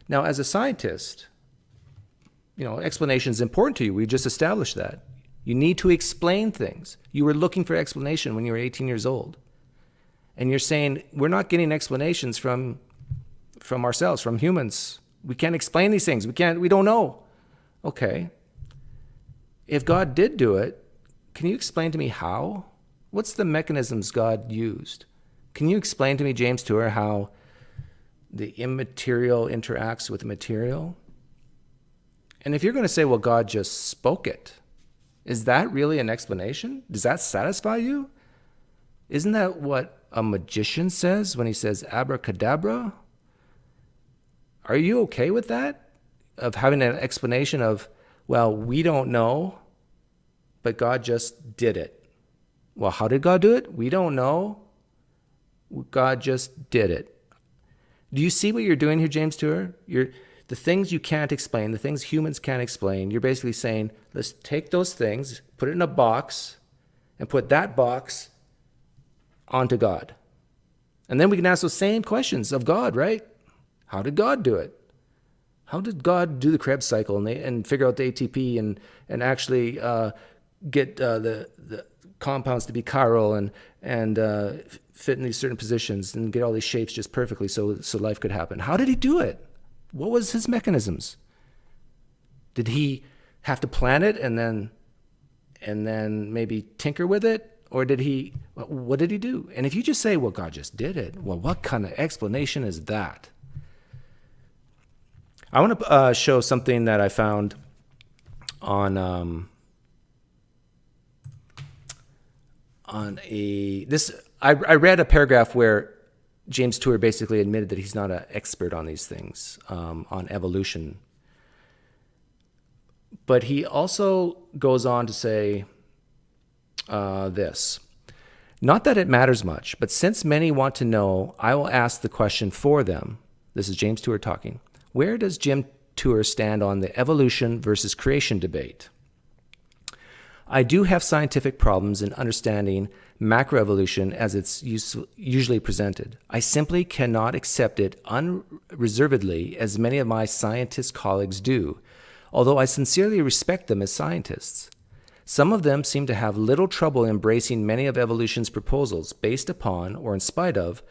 Now, as a scientist, explanation is important to you. We just established that. You need to explain things. You were looking for explanation when you were 18 years old. And you're saying, we're not getting explanations from ourselves, from humans. We can't explain these things. We don't know. Okay. If God did do it, can you explain to me how? What's the mechanisms God used? Can you explain to me, James Tour, how the immaterial interacts with the material? And if you're going to say, well, God just spoke it, is that really an explanation? Does that satisfy you? Isn't that what a magician says when he says abracadabra? Are you okay with that? Of having an explanation of, well, we don't know, but God just did it. Well, how did God do it? We don't know. God just did it. Do you see what you're doing here, James Tour? The things you can't explain, the things humans can't explain, you're basically saying, let's take those things, put it in a box, and put that box onto God. And then we can ask those same questions of God, right? How did God do it? How did God do the Krebs cycle and figure out the ATP and actually get the compounds to be chiral and fit in these certain positions and get all these shapes just perfectly so life could happen? How did he do it? What was his mechanisms? Did he have to plan it and then maybe tinker with it? Or what did he do? And if you just say, well, God just did it, well, what kind of explanation is that? I want to show something that I found on I read a paragraph where James Tour basically admitted that he's not an expert on these things, on evolution. But he also goes on to say this. Not that it matters much, but since many want to know, I will ask the question for them. This is James Tour talking. Where does Jim Tour stand on the evolution versus creation debate? I do have scientific problems in understanding macroevolution as it's usually presented. I simply cannot accept it unreservedly as many of my scientist colleagues do, although I sincerely respect them as scientists. Some of them seem to have little trouble embracing many of evolution's proposals based upon, or in spite of,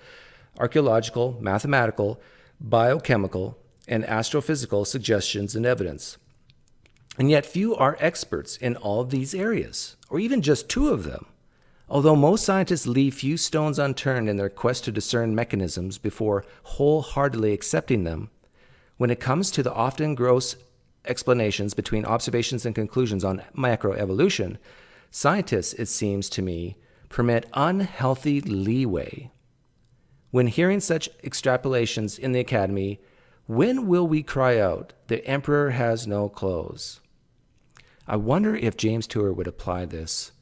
archaeological, mathematical, biochemical, and astrophysical suggestions and evidence. And yet few are experts in all of these areas, or even just two of them. Although most scientists leave few stones unturned in their quest to discern mechanisms before wholeheartedly accepting them, when it comes to the often gross explanations between observations and conclusions on macroevolution, scientists, it seems to me, permit unhealthy leeway. When hearing such extrapolations in the academy, when will we cry out, the emperor has no clothes? I wonder if James Tour would apply this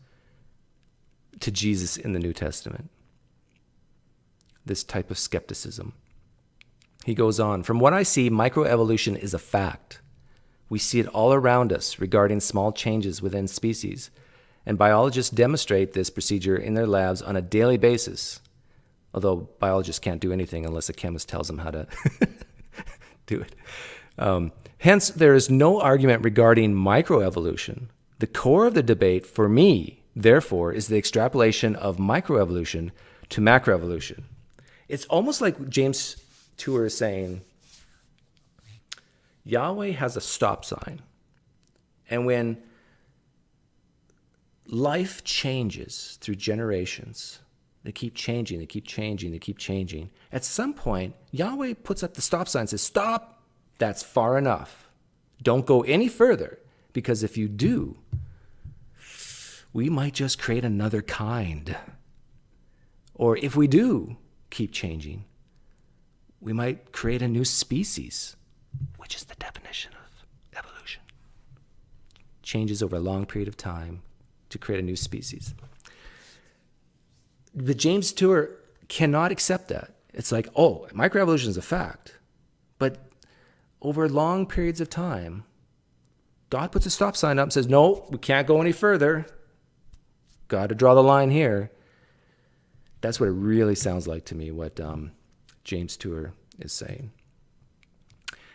to Jesus in the New Testament, this type of skepticism. He goes on, from what I see, microevolution is a fact. We see it all around us regarding small changes within species, and biologists demonstrate this procedure in their labs on a daily basis, although biologists can't do anything unless a chemist tells them how to do it. Hence, there is no argument regarding microevolution. The core of the debate, for me, therefore, is the extrapolation of microevolution to macroevolution. It's almost like James Tour is saying, Yahweh has a stop sign. And when life changes through generations, they keep changing, they keep changing, they keep changing. At some point, Yahweh puts up the stop sign and says, stop, that's far enough. Don't go any further, because if you do, we might just create another kind. Or if we do keep changing, we might create a new species, which is the definition of evolution. Changes over a long period of time to create a new species. But James Tour cannot accept that. It's like, oh, microevolution is a fact. But over long periods of time, God puts a stop sign up and says, no, we can't go any further. Got to draw the line here. That's what it really sounds like to me, what James Tour is saying.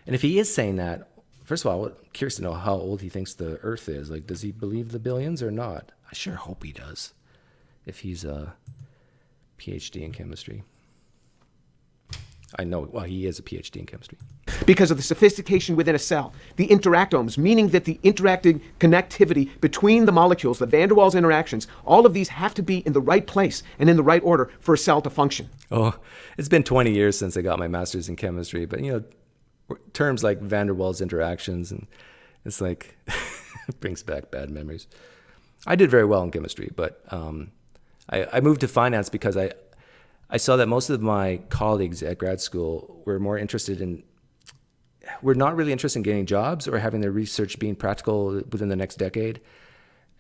And if he is saying that, first of all, I'm curious to know how old he thinks the Earth is. Like, does he believe the billions or not? I sure hope he does, if he's a PhD in chemistry. I know, well, he is a PhD in chemistry. Because of the sophistication within a cell, the interactomes, meaning that the interacting connectivity between the molecules, the van der Waals interactions, all of these have to be in the right place and in the right order for a cell to function. Oh, it's been 20 years since I got my master's in chemistry, but, you know, terms like van der Waals interactions, and it's like, it brings back bad memories. I did very well in chemistry, but I moved to finance because I saw that most of my colleagues at grad school were not really interested in getting jobs or having their research being practical within the next decade.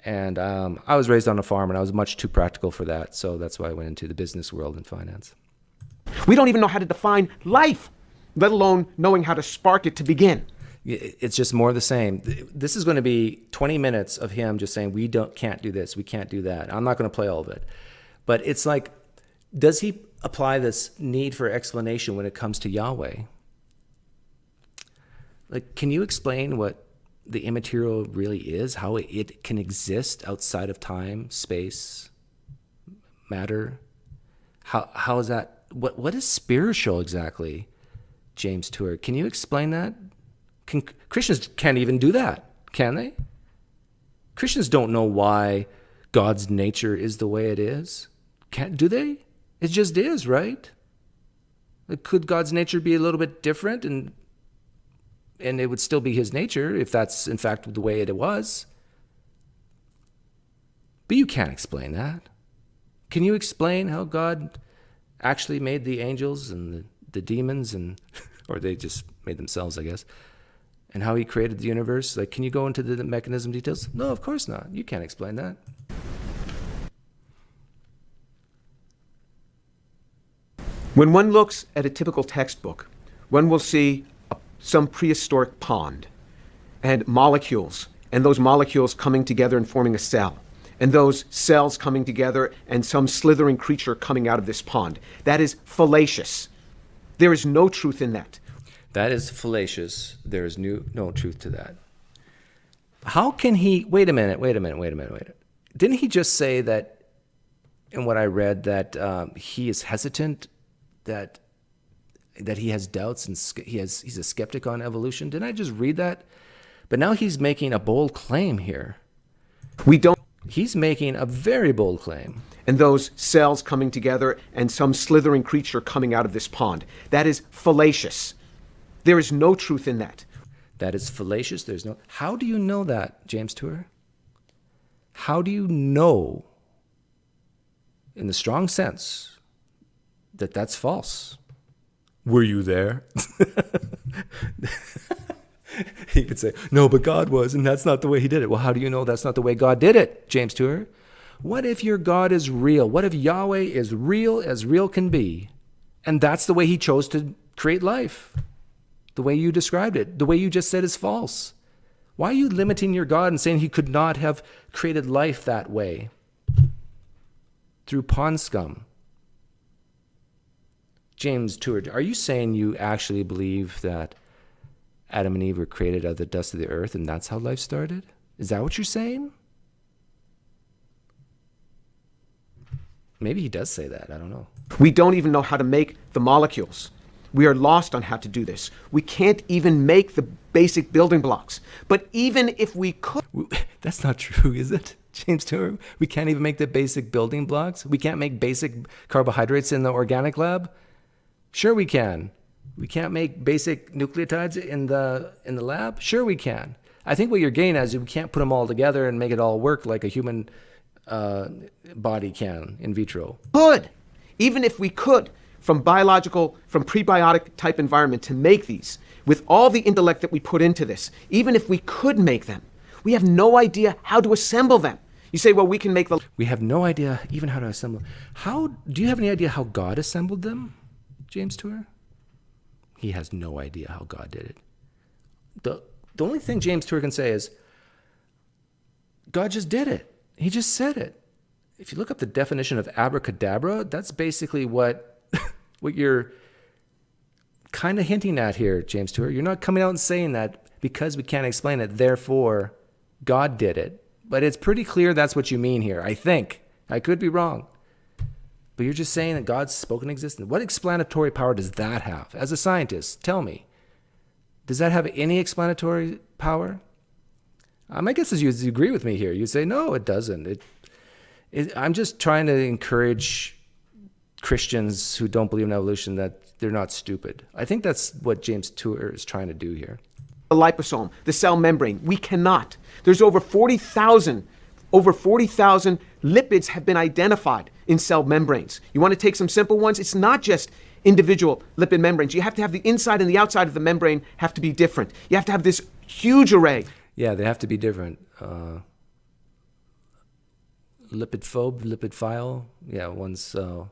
And I was raised on a farm, and I was much too practical for that. So that's why I went into the business world and finance. We don't even know how to define life, let alone knowing how to spark it to begin. It's just more of the same. This is going to be 20 minutes of him just saying, can't do this, we can't do that. I'm not going to play all of it. But it's like, does he apply this need for explanation when it comes to Yahweh? Like, can you explain what the immaterial really is, how it can exist outside of time, space, matter? How is that? What is spiritual exactly, James Tour? Can you explain that? Christians can't even do that, can they? Christians don't know why God's nature is the way it is. Do they? It just is, right? Could God's nature be a little bit different, and it would still be his nature if that's in fact the way it was? But you can't explain that. Can you explain how God actually made the angels and the demons, or they just made themselves, I guess, and how he created the universe? Like, can you go into the mechanism details? No, of course not. You can't explain that. When one looks at a typical textbook, one will see some prehistoric pond and molecules, and those molecules coming together and forming a cell, and those cells coming together and some slithering creature coming out of this pond. That is fallacious. There is no truth in that. That is fallacious. There is no truth to that. How can he... Wait a minute. Didn't he just say that, in what I read, that he is hesitant, that he has doubts, and he's a skeptic on evolution? Didn't I just read that? But now he's making a bold claim here. He's making a very bold claim. And those cells coming together and some slithering creature coming out of this pond. That is fallacious. There is no truth in that. That is fallacious. How do you know that, James Tour? How do you know, in the strong sense, that that's false? Were you there? He could say, no, but God was, and that's not the way he did it. Well, how do you know that's not the way God did it, James Tour? What if your God is real? What if Yahweh is real as real can be? And that's the way he chose to create life. The way you described it, the way you just said is false. Why are you limiting your God and saying he could not have created life that way? Through pond scum. James Tour, are you saying you actually believe that Adam and Eve were created out of the dust of the earth and that's how life started? Is that what you're saying? Maybe he does say that. I don't know. We don't even know how to make the molecules. We are lost on how to do this. We can't even make the basic building blocks. But even if we could... That's not true, is it, James Tour? We can't even make the basic building blocks? We can't make basic carbohydrates in the organic lab? Sure we can. We can't make basic nucleotides in the lab? Sure we can. I think what you're getting at is we can't put them all together and make it all work like a human body can in vitro. Could. Even if we could, from prebiotic type environment to make these, with all the intellect that we put into this, even if we could make them, we have no idea how to assemble them. You say, well, we can make them. We have no idea even how to assemble. Do you have any idea how God assembled them, James Tour? He has no idea how God did it. The only thing James Tour can say is, God just did it. He just said it. If you look up the definition of abracadabra, that's basically what you're kind of hinting at here, James Tour. You're not coming out and saying that because we can't explain it, therefore God did it. But it's pretty clear that's what you mean here, I think. I could be wrong. But you're just saying that God's spoken existence. What explanatory power does that have? As a scientist, tell me. Does that have any explanatory power? My guess is you agree with me here. You say, no, it doesn't. I'm just trying to encourage Christians who don't believe in evolution that they're not stupid. I think that's what James Tour is trying to do here. The liposome, the cell membrane, we cannot. There's over 40,000 lipids have been identified in cell membranes. You want to take some simple ones? It's not just individual lipid membranes. You have to have the inside and the outside of the membrane have to be different. You have to have this huge array. Yeah, they have to be different. Lipid-phile. Yeah, one's... of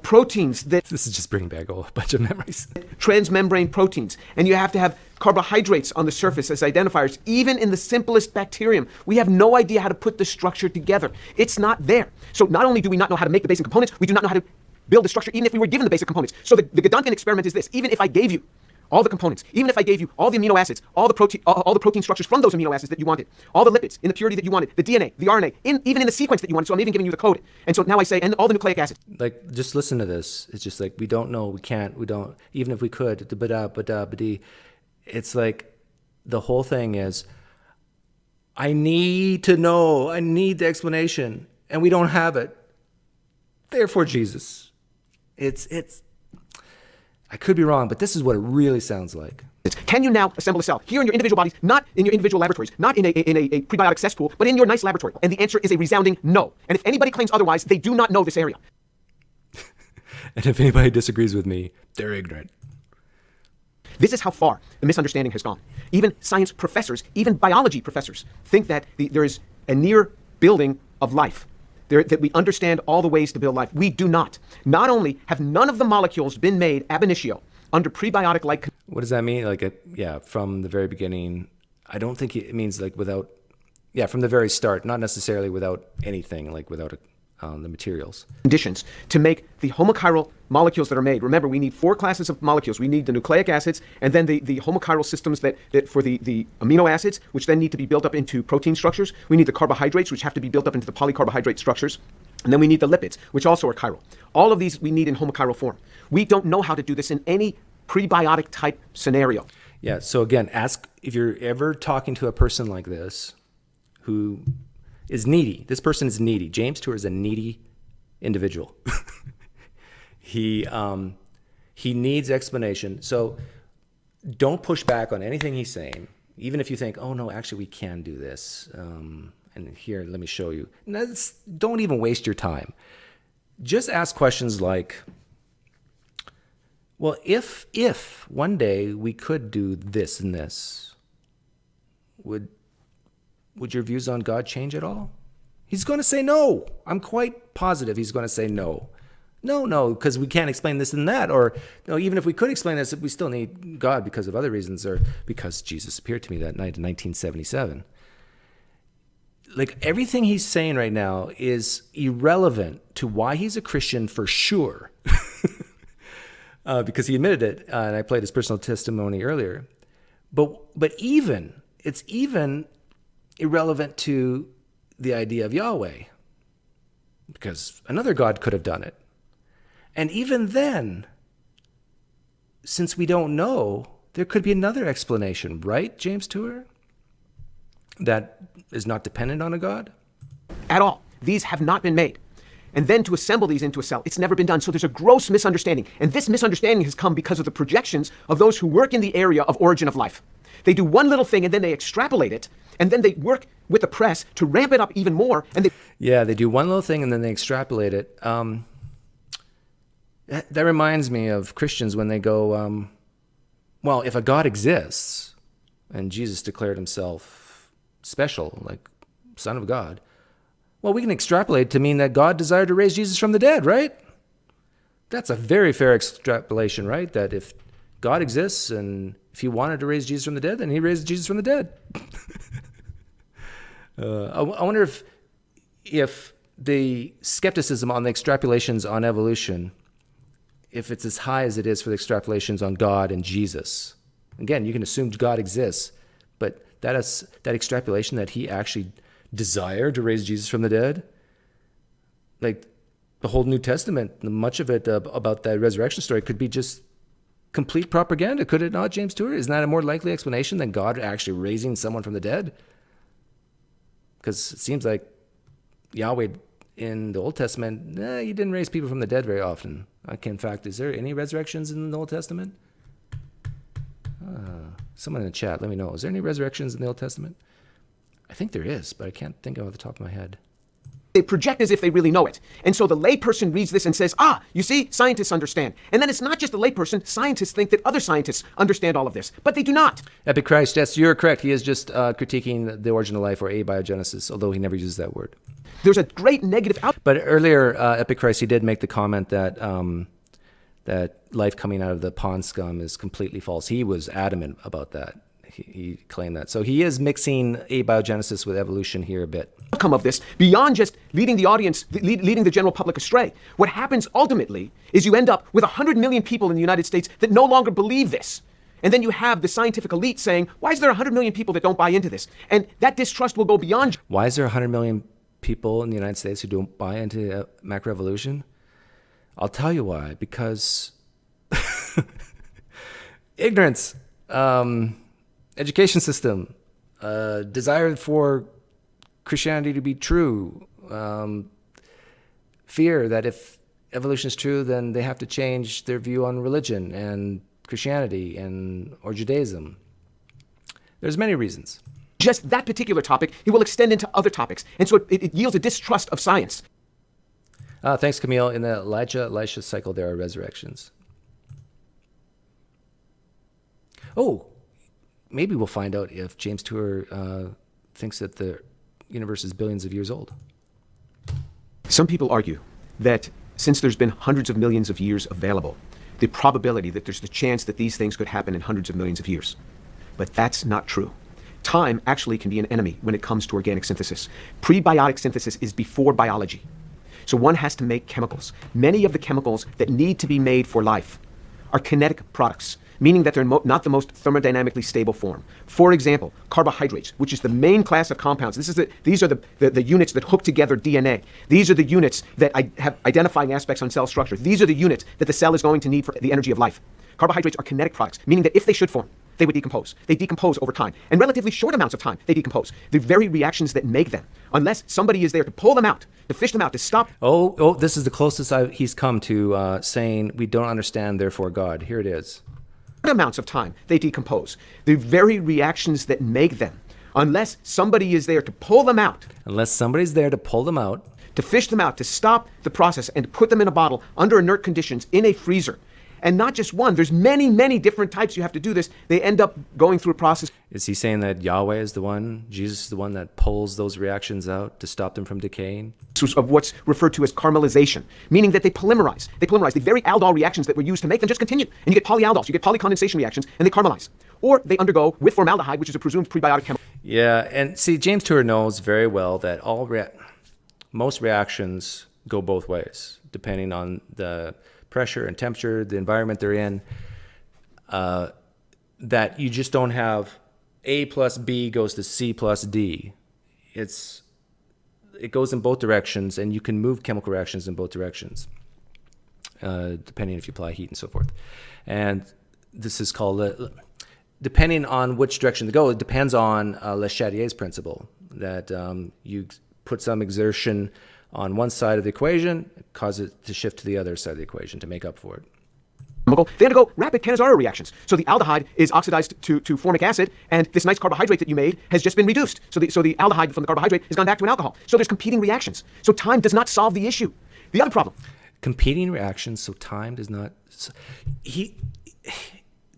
proteins that... This is just bringing back a whole bunch of memories. Transmembrane proteins. And you have to have carbohydrates on the surface as identifiers. Even in the simplest bacterium, we have no idea how to put the structure together. It's not there. So not only do we not know how to make the basic components, we do not know how to build the structure, even if we were given the basic components. So the Duncan experiment is this. Even if I gave you all the components, even if I gave you all the amino acids, all the protein structures from those amino acids that you wanted, all the lipids in the purity that you wanted, the DNA, the RNA, even in the sequence that you wanted, so I'm even giving you the code. And so now I say, and all the nucleic acids. Like, just listen to this. It's just like, we don't know, we can't, we don't, even if we could, it's like, the whole thing is, I need to know, I need the explanation, and we don't have it. Therefore, Jesus. I could be wrong, but this is what it really sounds like. Can you now assemble a cell here in your individual bodies, not in your individual laboratories, not in a prebiotic cesspool, but in your nice laboratory? And the answer is a resounding no. And if anybody claims otherwise, they do not know this area. And if anybody disagrees with me, they're ignorant. This is how far the misunderstanding has gone. Even science professors, even biology professors, think that there is a near building of life. That we understand all the ways to build life. We do not. Not only have none of the molecules been made ab initio under prebiotic-like... What does that mean? From the very beginning. I don't think it means without... Yeah, from the very start, not necessarily without anything, without the materials. Conditions to make the homochiral molecules that are made. Remember, we need 4 classes of molecules. We need the nucleic acids, and then the homochiral systems that for the amino acids, which then need to be built up into protein structures. We need the carbohydrates, which have to be built up into the polycarbohydrate structures. And then we need the lipids, which also are chiral. All of these we need in homochiral form. We don't know how to do this in any prebiotic type scenario. Yeah, so again, ask if you're ever talking to a person like this who is needy. This person is needy. James Tour is a needy individual. He needs explanation. So don't push back on anything he's saying, even if you think, oh no, actually we can do this. And here, let me show you. Don't even waste your time. Just ask questions like, well, if one day we could do this and this, would your views on God change at all? He's going to say no. I'm quite positive he's going to say no. No, because we can't explain this and that. Or no, even if we could explain this, we still need God because of other reasons, or because Jesus appeared to me that night in 1977. Everything he's saying right now is irrelevant to why he's a Christian for sure. Because he admitted it, and I played his personal testimony earlier. But it's even irrelevant to the idea of Yahweh, because another God could have done it. And even then, since we don't know, there could be another explanation, right, James Tour? That is not dependent on a God? At all. These have not been made. And then to assemble these into a cell, it's never been done. So there's a gross misunderstanding. And this misunderstanding has come because of the projections of those who work in the area of origin of life. They do one little thing and then they extrapolate it, and then they work with the press to ramp it up even more. And they do one little thing and then they extrapolate it. That reminds me of Christians when they go, well, if a God exists and Jesus declared himself special, like Son of God, well, we can extrapolate to mean that God desired to raise Jesus from the dead, right? That's a very fair extrapolation, right? That if God exists and if he wanted to raise Jesus from the dead, then he raised Jesus from the dead. I wonder if the skepticism on the extrapolations on evolution, if it's as high as it is for the extrapolations on God and Jesus. Again, you can assume God exists, but that extrapolation that he actually desired to raise Jesus from the dead, like the whole New Testament, much of it about that resurrection story could be just complete propaganda, could it not, James Tour? Isn't that a more likely explanation than God actually raising someone from the dead? Because it seems like Yahweh in the Old Testament, he didn't raise people from the dead very often. In fact, is there any resurrections in the Old Testament? Someone in the chat, let me know. Is there any resurrections in the Old Testament? I think there is, but I can't think of it off the top of my head. They project as if they really know it. And so the layperson reads this and says, you see, scientists understand. And then it's not just the layperson. Scientists think that other scientists understand all of this, but they do not. Epic Christ, yes, you're correct. He is just critiquing the origin of life, or abiogenesis, although he never uses that word. There's a great negative But earlier, Epic Christ, he did make the comment that that life coming out of the pond scum is completely false. He was adamant about that. He claimed that. So he is mixing abiogenesis with evolution here a bit. Outcome of this, beyond just leading the audience, leading the general public astray, what happens ultimately is you end up with 100 million people in the United States that no longer believe this. And then you have the scientific elite saying, why is there 100 million people that don't buy into this? And that distrust will go beyond... Why is there 100 million people in the United States who don't buy into macroevolution? I'll tell you why. Because ignorance, education system, desire for Christianity to be true, fear that if evolution is true, then they have to change their view on religion and Christianity or Judaism. There's many reasons. Just that particular topic, it will extend into other topics. And so it yields a distrust of science. Thanks, Camille. In the Elisha cycle, there are resurrections. Oh, maybe we'll find out if James Tour thinks that the universe is billions of years old. Some people argue that since there's been hundreds of millions of years available, the probability that there's the chance that these things could happen in hundreds of millions of years. But that's not true. Time actually can be an enemy when it comes to organic synthesis. Prebiotic synthesis is before biology. So one has to make chemicals. Many of the chemicals that need to be made for life are kinetic products, meaning that they're not the most thermodynamically stable form. For example, carbohydrates, which is the main class of compounds. These are the units that hook together DNA. These are the units that have identifying aspects on cell structure. These are the units that the cell is going to need for the energy of life. Carbohydrates are kinetic products, meaning that if they should form, they would decompose. They decompose over time. In relatively short amounts of time, they decompose. The very reactions that make them, unless somebody is there to pull them out, to fish them out, to stop. Oh, this is the closest he's come to saying we don't understand, therefore God. Here it is. Amounts of time, they decompose. The very reactions that make them, unless somebody is there to pull them out. Unless somebody's there to pull them out. To fish them out, to stop the process, and to put them in a bottle under inert conditions in a freezer. And not just one. There's many, many different types you have to do this. They end up going through a process. Is he saying that Yahweh is the one, Jesus is the one that pulls those reactions out to stop them from decaying? Of what's referred to as caramelization, meaning that they polymerize. They polymerize. The very aldol reactions that were used to make them just continue. And you get polyaldols, you get polycondensation reactions, and they caramelize. Or they undergo with formaldehyde, which is a presumed prebiotic chemical. Yeah, and see, James Tour knows very well that most reactions go both ways, depending on the pressure and temperature, the environment they're in, that you just don't have A plus B goes to C plus D. It goes in both directions, and you can move chemical reactions in both directions, depending if you apply heat and so forth. And this is called, depending on which direction to go, it depends on Le Chatelier's principle, that you put some exertion on one side of the equation, cause it to shift to the other side of the equation to make up for it. They undergo rapid Cannizzaro reactions. So the aldehyde is oxidized to formic acid, and this nice carbohydrate that you made has just been reduced. So the aldehyde from the carbohydrate has gone back to an alcohol. So there's competing reactions. So time does not solve the issue. The other problem. Competing reactions, so time does not...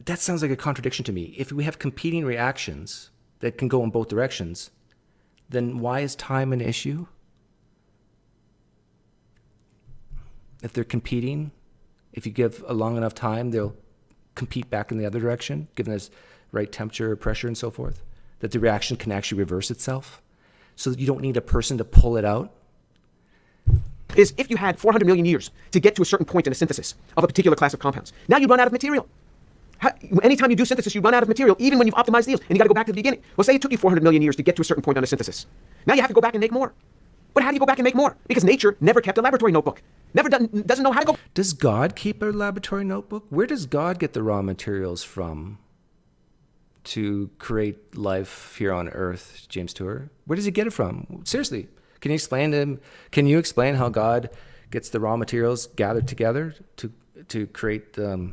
That sounds like a contradiction to me. If we have competing reactions that can go in both directions, then why is time an issue? If they're competing, if you give a long enough time, they'll compete back in the other direction, given this right temperature, pressure, and so forth, that the reaction can actually reverse itself, so that you don't need a person to pull it out. Is if you had 400 million years to get to a certain point in a synthesis of a particular class of compounds, now you run out of material. Anytime you do synthesis, you run out of material, even when you've optimized the yields, and you got to go back to the beginning. Well, say it took you 400 million years to get to a certain point on a synthesis. Now you have to go back and make more. But how do you go back and make more? Because nature never kept a laboratory notebook. Doesn't know how to go. Does God keep a laboratory notebook? Where does God get the raw materials from to create life here on Earth, James Tour? Where does he get it from? Seriously, can you explain how God gets the raw materials gathered together to create the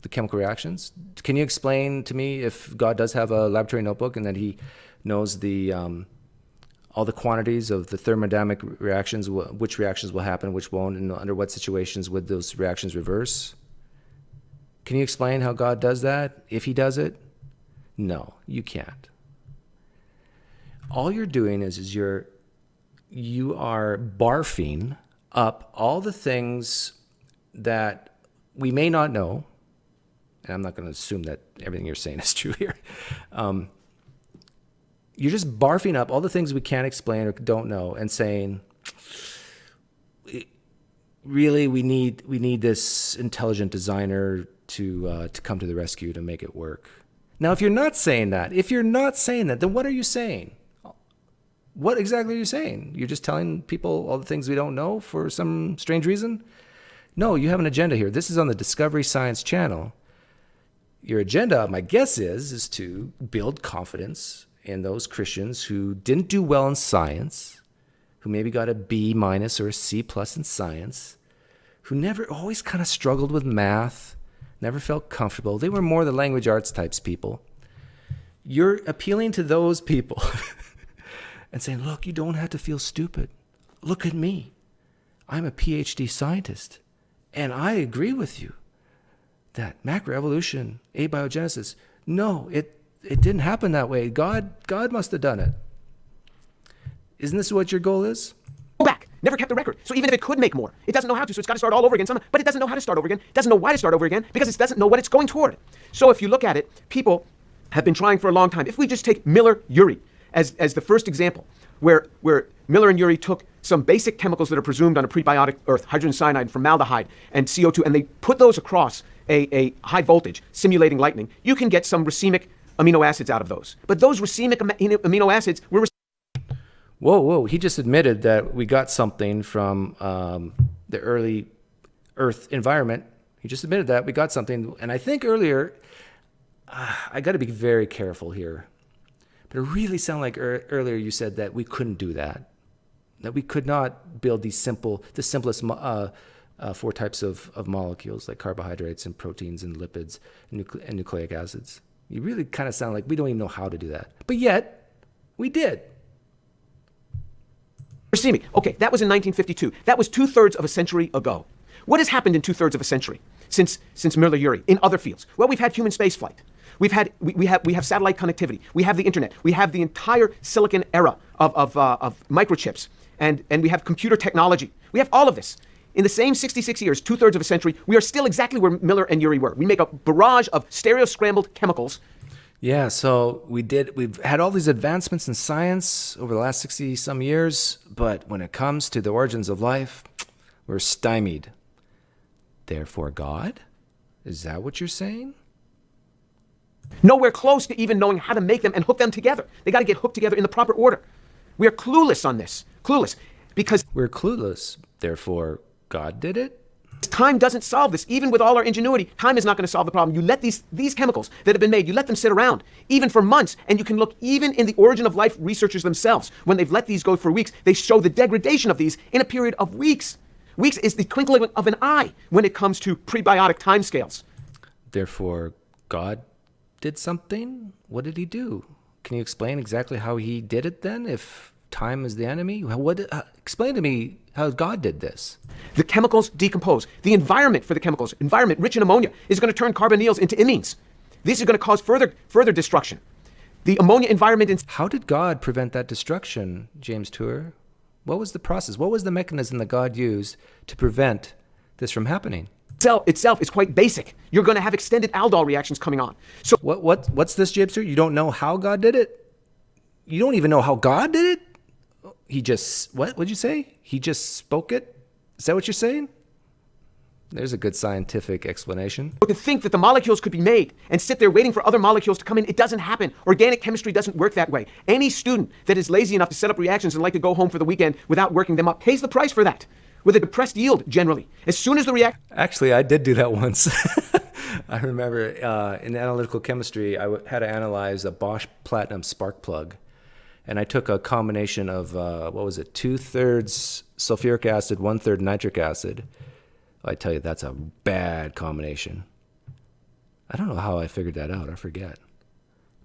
chemical reactions? Can you explain to me if God does have a laboratory notebook and that he knows all the quantities of the thermodynamic reactions, which reactions will happen, which won't, and under what situations would those reactions reverse? Can you explain how God does that, if he does it? No, you can't. All you're doing is you are barfing up all the things that we may not know, and I'm not going to assume that everything you're saying is true here. You're just barfing up all the things we can't explain or don't know and saying, really, we need this intelligent designer to come to the rescue to make it work. Now, if you're not saying that, then what are you saying? What exactly are you saying? You're just telling people all the things we don't know for some strange reason? No, you have an agenda here. This is on the Discovery Science Channel. Your agenda, my guess is to build confidence in those Christians who didn't do well in science, who maybe got a B minus or a C plus in science, who always kind of struggled with math, never felt comfortable. They were more the language arts types people. You're appealing to those people and saying, look, you don't have to feel stupid. Look at me. I'm a PhD scientist, and I agree with you that macroevolution, abiogenesis. No, it didn't happen that way. God must have done it. Isn't this what your goal is? Go back. Never kept a record. So even if it could make more, it doesn't know how to, so it's got to start all over again. But it doesn't know how to start over again, doesn't know why to start over again, because it doesn't know what it's going toward. So if you look at it, people have been trying for a long time. If we just take Miller-Urey as the first example, where Miller and Urey took some basic chemicals that are presumed on a prebiotic earth, hydrogen cyanide, formaldehyde, and CO2, and they put those across a high voltage, simulating lightning, you can get some racemic amino acids out of those. But those racemic amino acids were... Whoa, he just admitted that we got something from the early Earth environment. He just admitted that we got something. And I think earlier, I got to be very careful here. But it really sounded like earlier you said that we couldn't do that we could not build the simplest four types of molecules like carbohydrates and proteins and lipids and nucleic acids. You really kind of sound like we don't even know how to do that. But yet, we did. Racemic. Okay, that was in 1952. That was 2/3 of a century ago. What has happened in 2/3 of a century since Miller-Urey in other fields? Well, we've had human spaceflight. We have satellite connectivity. We have the internet. We have the entire silicon era of microchips, and we have computer technology. We have all of this. In the same 66 years, 2/3 of a century, we are still exactly where Miller and Urey were. We make a barrage of stereo-scrambled chemicals. Yeah, so we've had all these advancements in science over the last 60-some years, but when it comes to the origins of life, we're stymied. Therefore, God? Is that what you're saying? Nowhere close to even knowing how to make them and hook them together. They got to get hooked together in the proper order. We are clueless on this. Clueless. Because we're clueless. Therefore, God did it? Time doesn't solve this. Even with all our ingenuity, time is not going to solve the problem. You let these chemicals that have been made, you let them sit around, even for months, and you can look even in the origin of life researchers themselves. When they've let these go for weeks, they show the degradation of these in a period of weeks. Weeks is the twinkling of an eye when it comes to prebiotic timescales. Therefore, God did something? What did he do? Can you explain exactly how he did it then, if time is the enemy? Explain to me how God did this. The chemicals decompose. The environment for the chemicals, environment rich in ammonia, is going to turn carbonyls into imines. This is going to cause further destruction. The ammonia environment... How did God prevent that destruction, James Tour? What was the process? What was the mechanism that God used to prevent this from happening? Itself is quite basic. You're going to have extended aldol reactions coming on. So what's this, James Tour? You don't know how God did it? You don't even know how God did it? He just, what would you say? He just spoke it? Is that what you're saying? There's a good scientific explanation. To think that the molecules could be made and sit there waiting for other molecules to come in, it doesn't happen. Organic chemistry doesn't work that way. Any student that is lazy enough to set up reactions and like to go home for the weekend without working them up pays the price for that, with a depressed yield generally. As soon as the reaction... Actually, I did do that once. I remember in analytical chemistry, I had to analyze a Bosch platinum spark plug. And I took a combination of, 2/3 sulfuric acid, 1/3 nitric acid. I tell you, that's a bad combination. I don't know how I figured that out. I forget.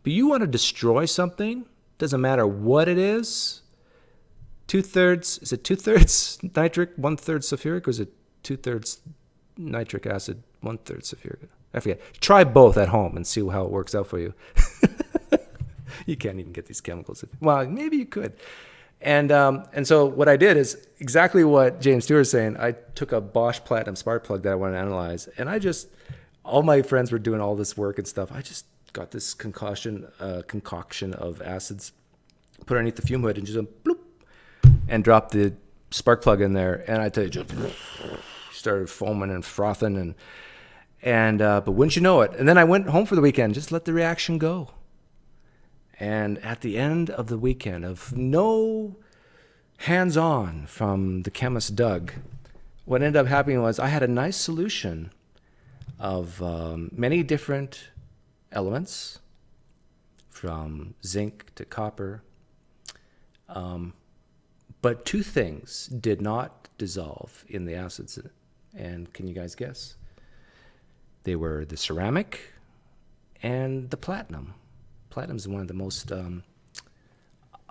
But you want to destroy something? Doesn't matter what it is. 2/3, is it 2/3 nitric, 1/3 sulfuric, or is it 2/3 nitric acid, 1/3 sulfuric? I forget. Try both at home and see how it works out for you. You can't even get these chemicals. Well, maybe you could. And so what I did is exactly what James Stewart is saying. I took a Bosch platinum spark plug that I wanted to analyze, and all my friends were doing all this work and stuff. I just got this concoction of acids, put it underneath the fume hood, and just bloop, and dropped the spark plug in there. And I tell you, just started foaming and frothing, but wouldn't you know it? And then I went home for the weekend, just let the reaction go. And at the end of the weekend, of no hands-on from the chemist Doug, what ended up happening was I had a nice solution of many different elements, from zinc to copper. But two things did not dissolve in the acids. And can you guys guess? They were the ceramic and the platinum. Platinum is one of the most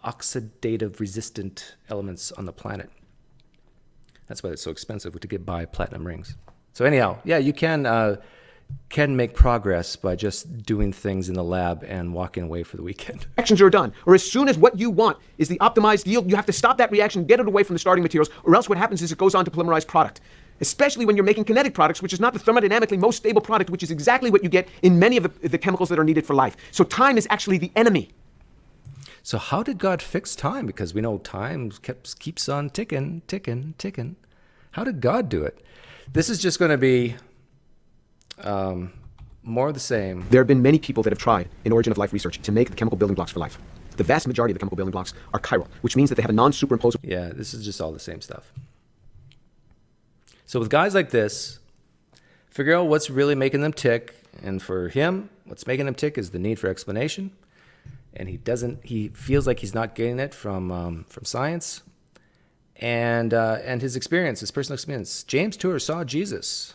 oxidative resistant elements on the planet. That's why it's so expensive to buy platinum rings. So anyhow, yeah, you can can make progress by just doing things in the lab and walking away for the weekend. Reactions are done. Or as soon as what you want is the optimized yield, you have to stop that reaction, get it away from the starting materials, or else what happens is it goes on to polymerize product. Especially when you're making kinetic products, which is not the thermodynamically most stable product, which is exactly what you get in many of the chemicals that are needed for life. So time is actually the enemy. So how did God fix time? Because we know time keeps on ticking. How did God do it? This is just going to be more of the same. There have been many people that have tried in origin of life research to make the chemical building blocks for life. The vast majority of the chemical building blocks are chiral, which means that they have a non-superimposable. Yeah, this is just all the same stuff. So with guys like this, figure out what's really making them tick. And for him, what's making him tick is the need for explanation. And he feels like he's not getting it from science and his experience, his personal experience. James Tour saw Jesus.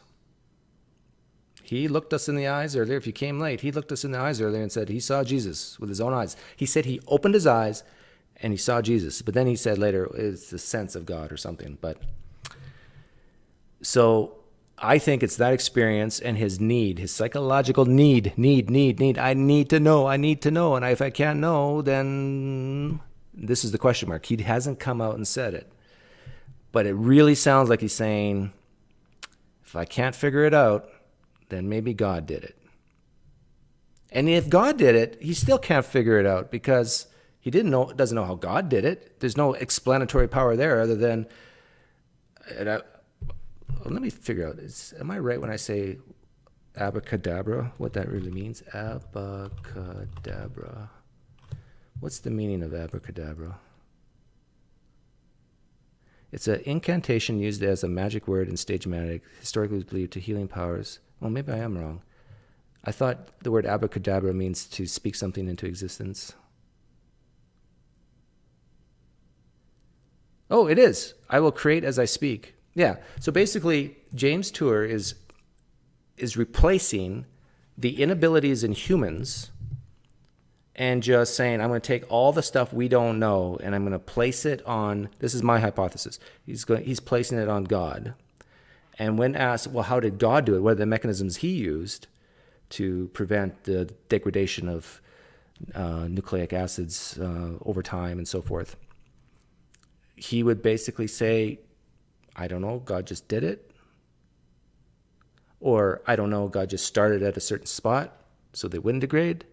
He looked us in the eyes earlier. If you came late, he looked us in the eyes earlier and said he saw Jesus with his own eyes. He said he opened his eyes and he saw Jesus. But then he said later, it's the sense of God or something. So I think it's that experience and his need, his psychological need. I need to know. And if I can't know, then this is the question mark. He hasn't come out and said it. But it really sounds like he's saying, if I can't figure it out, then maybe God did it. And if God did it, he still can't figure it out because he doesn't know how God did it. There's no explanatory power there other than... let me figure out, am I right when I say abracadabra, what that really means? Abracadabra. What's the meaning of abracadabra? It's an incantation used as a magic word in stage magic, historically believed to healing powers. Well, maybe I am wrong. I thought the word abracadabra means to speak something into existence. Oh, it is. I will create as I speak. Yeah. So basically, James Tour is replacing the inabilities in humans and just saying, I'm going to take all the stuff we don't know and I'm going to place it on, this is my hypothesis, he's placing it on God. And when asked, well, how did God do it? What are the mechanisms he used to prevent the degradation of nucleic acids over time and so forth? He would basically say, I don't know, God just did it. Or, I don't know, God just started at a certain spot so they wouldn't degrade.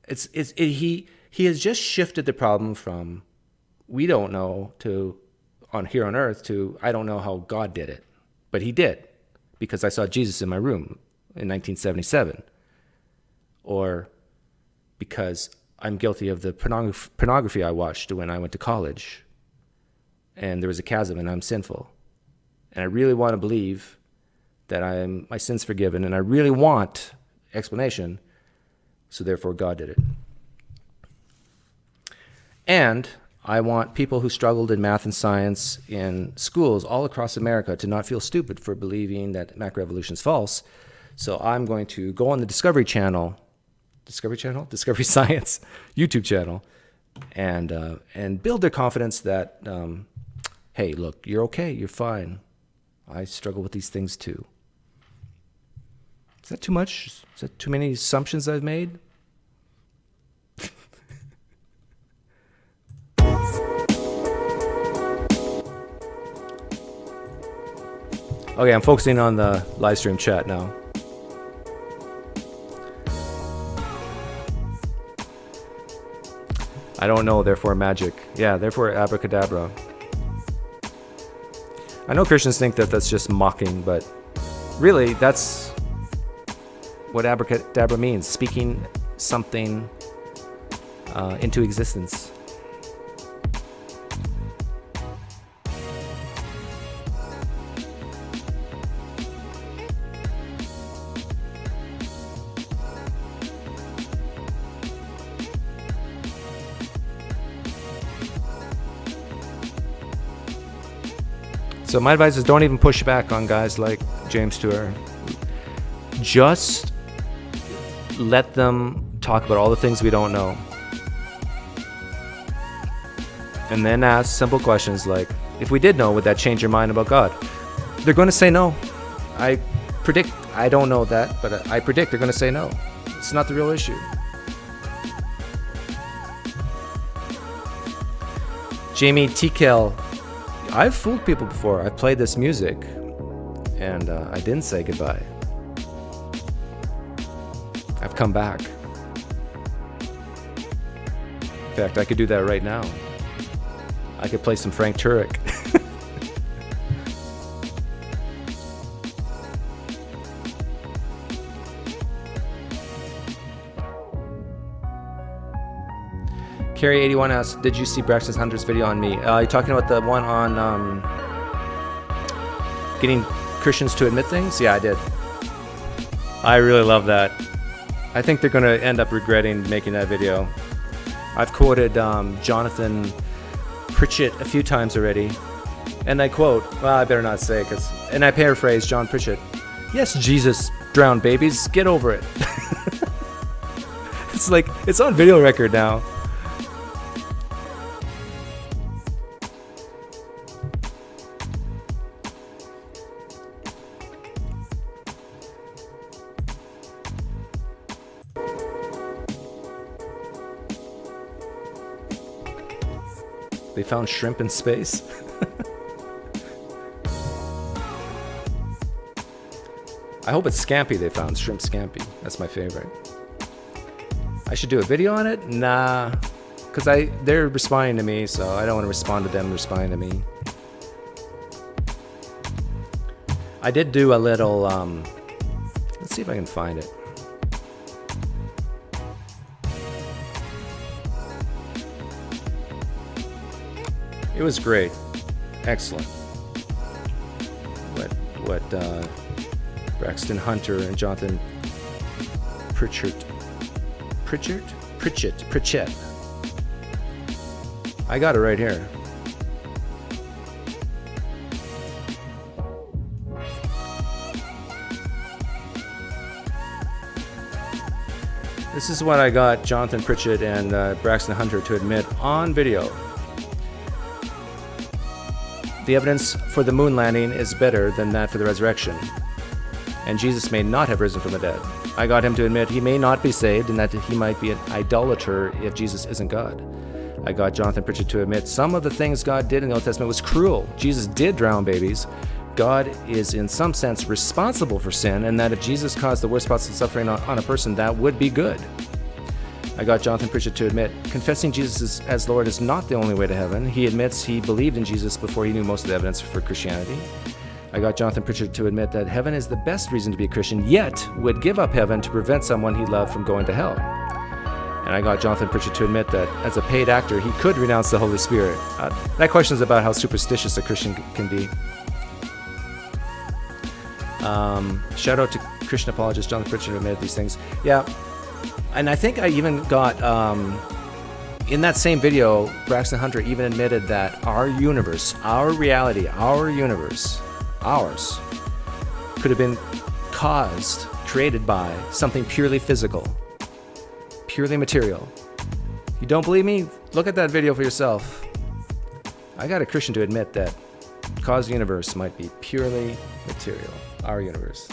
He has just shifted the problem from we don't know to here on earth to I don't know how God did it. But he did, because I saw Jesus in my room in 1977. Or because I'm guilty of the pornography I watched when I went to college. And there was a chasm and I'm sinful. And I really want to believe that my sin's forgiven and I really want explanation, so therefore God did it. And I want people who struggled in math and science in schools all across America to not feel stupid for believing that macroevolution is false. So I'm going to go on the Discovery Science YouTube channel, and build their confidence that, hey, look, you're okay, you're fine. I struggle with these things too. Is that too much? Is that too many assumptions I've made? Okay, I'm focusing on the live stream chat now. I don't know, therefore magic. Yeah, therefore abracadabra. I know Christians think that that's just mocking, but really that's what abracadabra means, speaking something into existence. So my advice is don't even push back on guys like James Tour. Just let them talk about all the things we don't know. And then ask simple questions like, if we did know, would that change your mind about God? They're going to say no. I I don't know that, but I predict they're going to say no. It's not the real issue. Jamie Tikel, I've fooled people before. I've played this music, and I didn't say goodbye. I've come back. In fact, I could do that right now. I could play some Frank Turek. Carrie81 asks, did you see Braxton Hunter's video on me? You're talking about the one on getting Christians to admit things? Yeah, I did. I really love that. I think they're going to end up regretting making that video. I've quoted Jonathan Pritchett a few times already. And I quote, well, I better not say, and I paraphrase John Pritchett. Yes, Jesus drowned babies. Get over it. It's like, it's on video record now. They found shrimp in space. I hope it's scampi they found, shrimp scampi. That's my favorite. I should do a video on it? Nah, because they're responding to me, so I don't want to respond to them responding to me. I did do a little, let's see if I can find it. It was great. Excellent. What Braxton Hunter and Jonathan Pritchett. I got it right here. This is what I got Jonathan Pritchett and Braxton Hunter to admit on video. The evidence for the moon landing is better than that for the resurrection. And Jesus may not have risen from the dead. I got him to admit he may not be saved and that he might be an idolater if Jesus isn't God. I got Jonathan Pritchett to admit some of the things God did in the Old Testament was cruel. Jesus did drown babies. God is in some sense responsible for sin, and that if Jesus caused the worst possible suffering on a person, that would be good. I got Jonathan Pritchett to admit confessing Jesus as Lord is not the only way to heaven. He admits he believed in Jesus before he knew most of the evidence for Christianity. I got Jonathan Pritchett to admit that heaven is the best reason to be a Christian, yet would give up heaven to prevent someone he loved from going to hell. And I got Jonathan Pritchett to admit that as a paid actor, he could renounce the Holy Spirit. That question is about how superstitious a Christian can be. Shout out to Christian apologist Jonathan Pritchett who admitted these things. Yeah. And I think I even got, in that same video, Braxton Hunter even admitted that our universe, our reality, our universe, ours, could have been created by something purely physical, purely material. You don't believe me? Look at that video for yourself. I got a Christian to admit that caused universe might be purely material, our universe.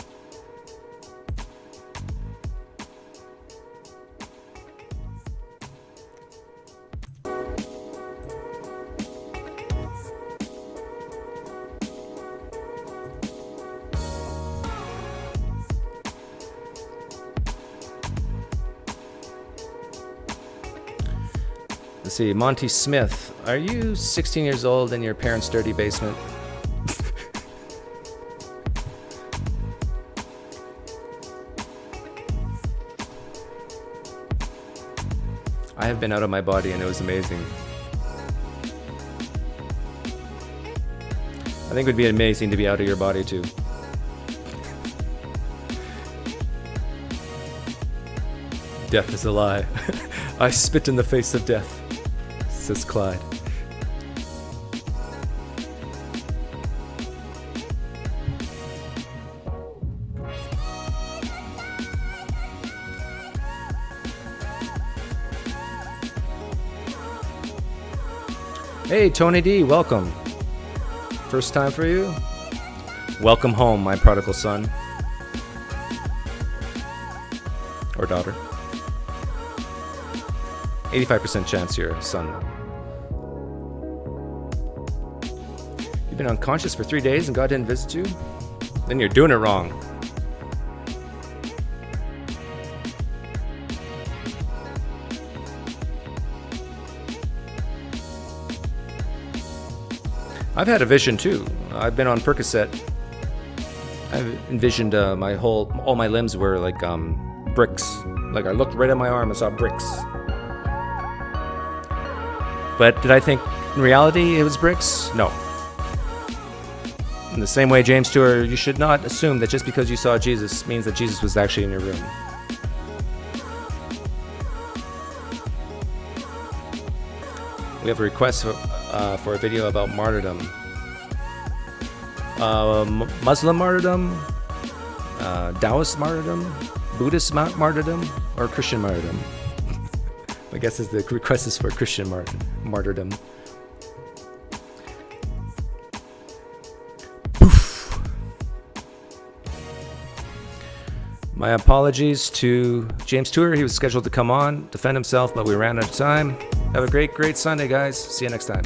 Let's see, Monty Smith. Are you 16 years old in your parents' dirty basement? I have been out of my body and it was amazing. I think it would be amazing to be out of your body too. Death is a lie. I spit in the face of death, says Clyde. Hey, Tony D, welcome. First time for you? Welcome home, my prodigal son. or daughter. 85% chance you're a son. You've been unconscious for 3 days and God didn't visit you? Then you're doing it wrong. I've had a vision too. I've been on Percocet. I've envisioned all my limbs were like bricks. Like I looked right at my arm and saw bricks. But did I think in reality it was bricks? No. In the same way, James Tour, you should not assume that just because you saw Jesus means that Jesus was actually in your room. We have a request for a video about martyrdom. Muslim martyrdom, Taoist martyrdom, Buddhist martyrdom, or Christian martyrdom. I guess the request is for Christian martyrdom. Poof. My apologies to James Tour. He was scheduled to come on, defend himself, but we ran out of time. Have a great Sunday, guys. See you next time.